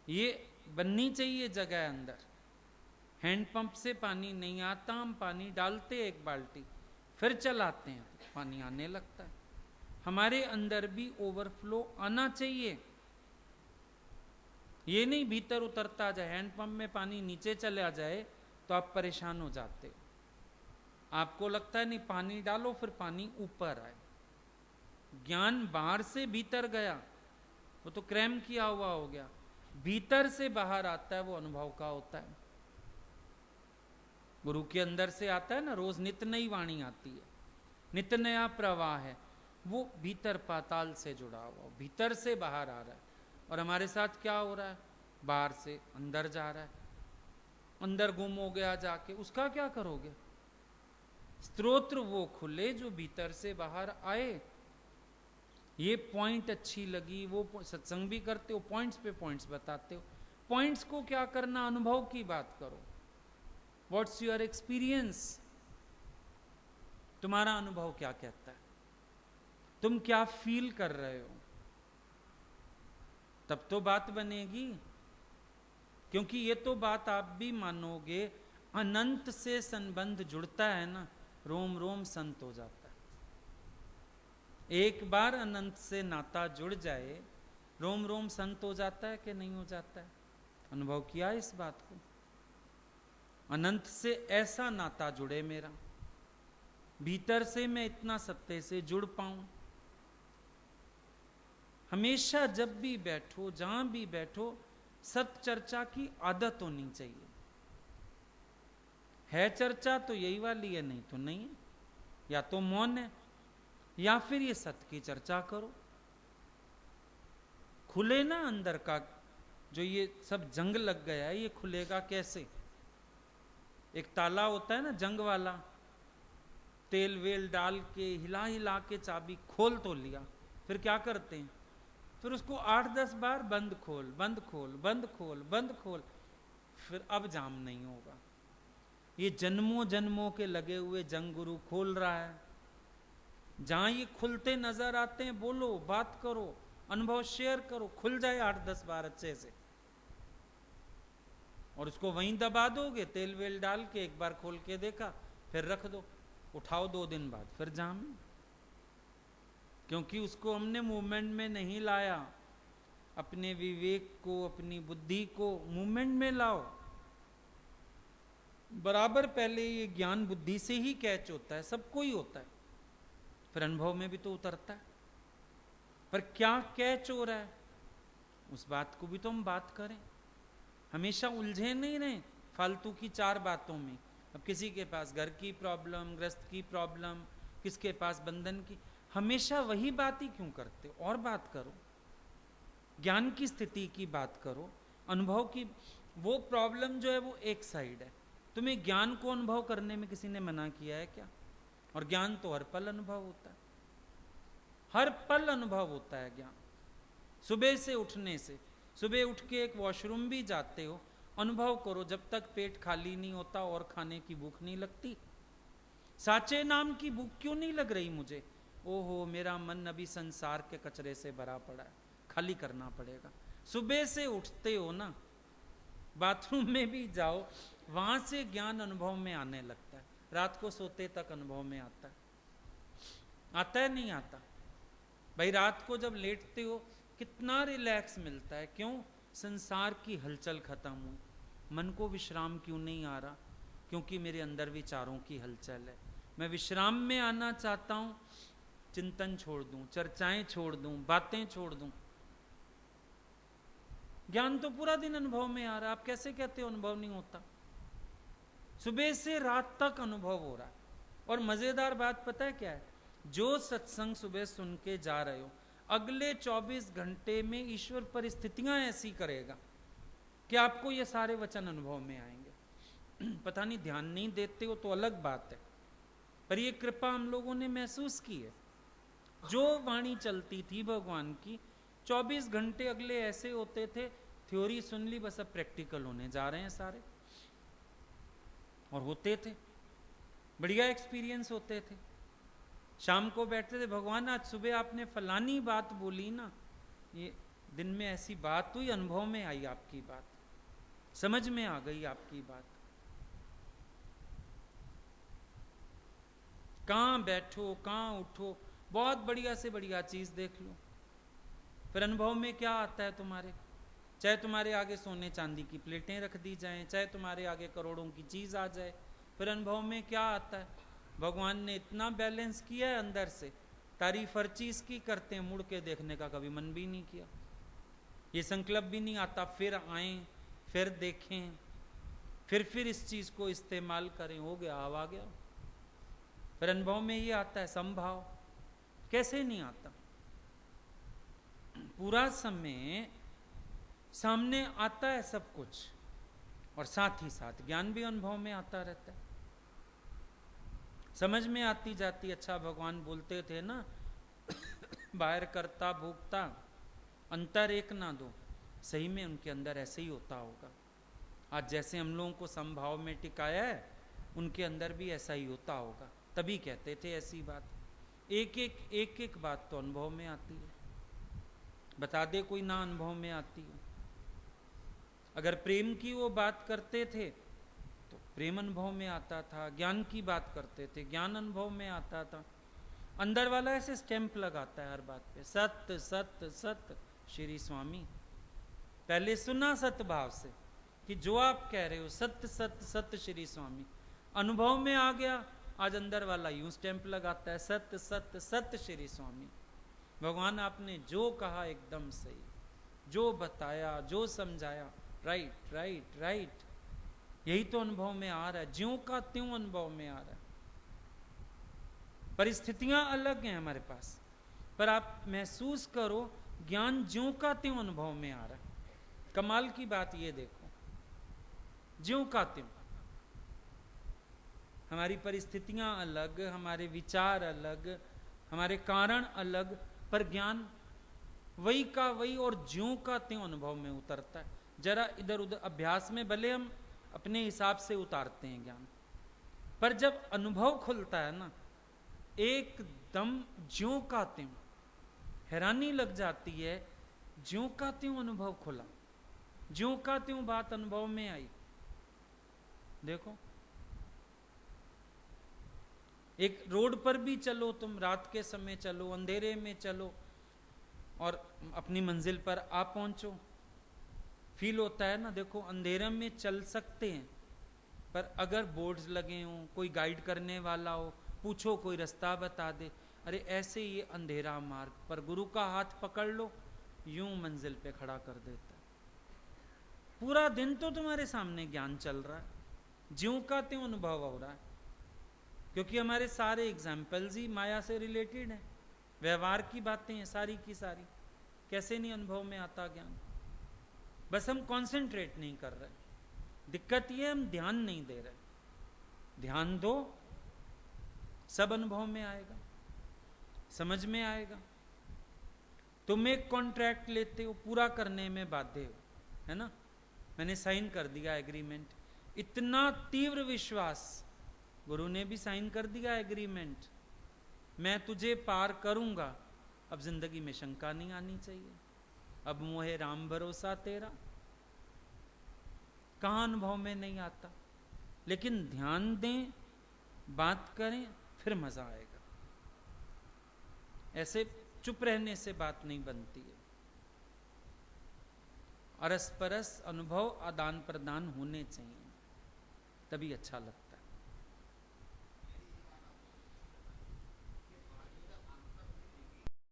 ये बननी चाहिए जगह अंदर। हैंडपंप से पानी नहीं आता, हम पानी डालते एक बाल्टी, फिर चलाते हैं तो पानी आने लगता है। हमारे अंदर भी ओवरफ्लो आना चाहिए। ये नहीं भीतर उतरता जाए, हैंडपंप में पानी नीचे चला जाए तो आप परेशान हो जाते हो। आपको लगता है नहीं पानी डालो फिर पानी ऊपर आए। ज्ञान बाहर से भीतर गया, वो तो क्रैम किया हुआ हो गया। भीतर से बाहर आता है, वो अनुभव का होता है। गुरु के अंदर से आता है ना, रोज नित्य नई वाणी आती है, नित्य नया प्रवाह है, वो भीतर पाताल से जुड़ा हुआ, भीतर से बाहर आ रहा है। और हमारे साथ क्या हो रहा है? बाहर से अंदर जा रहा है, अंदर गुम हो गया जाके, उसका क्या करोगे? स्तोत्र वो खुले जो भीतर से बाहर आए। ये पॉइंट अच्छी लगी, वो सत्संग भी करते हो, पॉइंट्स पे पॉइंट्स बताते हो। पॉइंट्स को क्या करना? अनुभव की बात करो। What's your experience? तुम्हारा अनुभव क्या कहता है? तुम क्या फील कर रहे हो? तब तो बात बनेगी। क्योंकि ये तो बात आप भी मानोगे, अनंत से संबंध जुड़ता है ना, रोम रोम संत हो जाता है। एक बार अनंत से नाता जुड़ जाए, रोम रोम संत हो जाता है कि नहीं हो जाता है? अनुभव किया इस बात को? अनंत से ऐसा नाता जुड़े मेरा, भीतर से मैं इतना सत्य से जुड़ पाऊं। हमेशा जब भी बैठो, जहां भी बैठो, सत चर्चा की आदत होनी चाहिए। है चर्चा तो यही वाली है, नहीं तो नहीं है। या तो मौन है, या फिर ये सत्य की चर्चा करो। खुले ना अंदर का, जो ये सब जंग लग गया है, ये खुलेगा कैसे? एक ताला होता है ना जंग वाला, तेल वेल डाल के हिला हिला के चाबी खोल तो लिया, फिर क्या करते हैं, फिर उसको 8-10 बार बंद खोल बंद खोल बंद खोल बंद खोल, फिर अब जाम नहीं होगा। ये जन्मों जन्मों के लगे हुए जंग गुरु खोल रहा है। जहां ये खुलते नजर आते हैं, बोलो, बात करो, अनुभव शेयर करो, खुल जाए 8-10 बार अच्छे से, और उसको वहीं दबा दोगे, तेल वेल डाल के एक बार खोल के देखा, फिर रख दो, उठाओ 2 दिन बाद, फिर जाम। क्योंकि उसको हमने मूवमेंट में नहीं लाया। अपने विवेक को, अपनी बुद्धि को मूवमेंट में लाओ। बराबर पहले ये ज्ञान बुद्धि से ही कैच होता है, सबको ही होता है, फिर अनुभव में भी तो उतरता है। पर क्या कैच हो रहा है, उस बात को भी तो हम बात करें। हमेशा उलझे नहीं रहे फालतू की 4 बातों में। अब किसी के पास घर की प्रॉब्लम, गृहस्थ की प्रॉब्लम, किसके पास बंधन की, हमेशा वही बात ही क्यों करते हो? और बात करो, ज्ञान की स्थिति की बात करो, अनुभव की। वो प्रॉब्लम जो है वो एक साइड है, तुम्हें ज्ञान को अनुभव करने में किसी ने मना किया है क्या? और ज्ञान तो हर पल अनुभव होता है, हर पल अनुभव होता है ज्ञान। सुबह से उठने से, सुबह उठ के एक वॉशरूम भी जाते हो, अनुभव करो, जब तक पेट खाली नहीं होता और खाने की भूख नहीं लगती। साचे नाम की भूख क्यों नहीं लग रही मुझे? ओहो, मेरा मन अभी संसार के कचरे से भरा पड़ा है, खाली करना पड़ेगा। सुबह से उठते हो ना, बाथरूम में भी जाओ, वहां से ज्ञान अनुभव में आने लगता है। रात को सोते तक अनुभव में आता है, आता है नहीं आता? भाई रात को जब लेटते हो कितना रिलैक्स मिलता है। क्यों? संसार की हलचल खत्म हुई, मन को विश्राम क्यों नहीं आ रहा? क्योंकि मेरे अंदर विचारों की हलचल है। मैं विश्राम में आना चाहता हूं, चिंतन छोड़ दूं, चर्चाएं छोड़ दूं, बातें छोड़ दूं। ज्ञान तो पूरा दिन अनुभव में आ रहा है, आप कैसे कहते हो अनुभव नहीं होता? सुबह से रात तक अनुभव हो रहा है। और मजेदार बात पता है क्या है? जो सत्संग सुबह सुन के जा रहे हो, अगले 24 घंटे में ईश्वर परिस्थितियां ऐसी करेगा कि आपको ये सारे वचन अनुभव में आएंगे। पता नहीं ध्यान नहीं देते हो तो अलग बात है, पर ये कृपा हम लोगों ने महसूस की है। जो वाणी चलती थी भगवान की, 24 घंटे अगले ऐसे होते थे, थ्योरी सुन ली, बस अब प्रैक्टिकल होने जा रहे हैं सारे। और होते थे, बढ़िया एक्सपीरियंस होते थे। शाम को बैठते थे, भगवान आज सुबह आपने फलानी बात बोली ना, ये दिन में ऐसी बात हुई, अनुभव में आई आपकी बात, समझ में आ गई आपकी बात। कहां बैठो, कहां उठो, बहुत बढ़िया से बढ़िया चीज देख लो, फिर अनुभव में क्या आता है तुम्हारे? चाहे तुम्हारे आगे सोने चांदी की प्लेटें रख दी जाएं, चाहे तुम्हारे आगे करोड़ों की चीज आ जाए, फिर अनुभव में क्या आता है? भगवान ने इतना बैलेंस किया है अंदर से, तारीफ हर चीज की करते हैं, मुड़ के देखने का कभी मन भी नहीं किया। ये संकल्प भी नहीं आता फिर आए, फिर देखें, फिर इस चीज को इस्तेमाल करें। हो गया, अब आ गया। फिर अनुभव में ये आता है संभाव। कैसे नहीं आता? पूरा समय सामने आता है सब कुछ, और साथ ही साथ ज्ञान भी अनुभव में आता रहता है, समझ में आती जाती। अच्छा, भगवान बोलते थे ना, बाहर करता भोगता अंतर एक ना दो। सही में उनके अंदर ऐसे ही होता होगा। आज जैसे हम लोगों को संभाव में टिकाया है, उनके अंदर भी ऐसा ही होता होगा, तभी कहते थे ऐसी बात। एक एक बात तो अनुभव में आती है, बता दे कोई ना अनुभव में आती हो। अगर प्रेम की वो बात करते थे तो प्रेम अनुभव में आता था, ज्ञान की बात करते थे, ज्ञान अनुभव में आता था। अंदर वाला ऐसे स्टैंप लगाता है हर बात पे, सत्य सत्य सत्य श्री स्वामी। पहले सुना सत्य भाव से कि जो आप कह रहे हो सत्य सत्य सत्य श्री स्वामी, अनुभव में आ गया, आज अंदर वाला यूं स्टैंप लगाता है, सत्य सत्य सत्य श्री स्वामी। भगवान आपने जो कहा एकदम सही, जो बताया, जो समझाया, राइट राइट राइट, यही तो अनुभव में आ रहा है, ज्यों का त्यों अनुभव में आ रहा है। परिस्थितियां अलग हैं हमारे पास, पर आप महसूस करो ज्ञान ज्यों का त्यों अनुभव में आ रहा है। कमाल की बात ये देखो, ज्यों का त्यों। हमारी परिस्थितियां अलग, हमारे विचार अलग, हमारे कारण अलग, पर ज्ञान वही का वही और ज्यों का त्यों अनुभव में उतरता है। जरा इधर उधर अभ्यास में भले हम अपने हिसाब से उतारते हैं ज्ञान, पर जब अनुभव खुलता है ना, एकदम ज्यों का त्यों, हैरानी लग जाती है, ज्यों का त्यों अनुभव खुला, ज्यों का त्यों बात अनुभव में आई। देखो, एक रोड पर भी चलो तुम, रात के समय चलो, अंधेरे में चलो और अपनी मंजिल पर आ पहुंचो, फील होता है ना। देखो, अंधेरे में चल सकते हैं, पर अगर बोर्ड्स लगे हों, कोई गाइड करने वाला हो, पूछो, कोई रास्ता बता दे, अरे ऐसे ये अंधेरा मार्ग पर गुरु का हाथ पकड़ लो, यूं मंजिल पे खड़ा कर देता है। पूरा दिन तो तुम्हारे सामने ज्ञान चल रहा है, ज्यों का त्यों अनुभव हो रहा है, क्योंकि हमारे सारे एग्जाम्पल्स ही माया से रिलेटेड हैं, व्यवहार की बातें हैं सारी की सारी। कैसे नहीं अनुभव में आता ज्ञान? बस हम कंसंट्रेट नहीं कर रहे। दिक्कत ये हम ध्यान नहीं दे रहे। ध्यान दो, सब अनुभव में आएगा, समझ में आएगा। तुम एक कॉन्ट्रैक्ट लेते हो, पूरा करने में बाध्य हो, है ना। मैंने साइन कर दिया एग्रीमेंट, इतना तीव्र विश्वास, गुरु ने भी साइन कर दिया एग्रीमेंट, मैं तुझे पार करूंगा। अब जिंदगी में शंका नहीं आनी चाहिए। अब मोहे राम भरोसा तेरा, कहां अनुभव में नहीं आता। लेकिन ध्यान दें, बात करें, फिर मजा आएगा। ऐसे चुप रहने से बात नहीं बनती है। अरस परस अनुभव आदान प्रदान होने चाहिए, तभी अच्छा लगता है।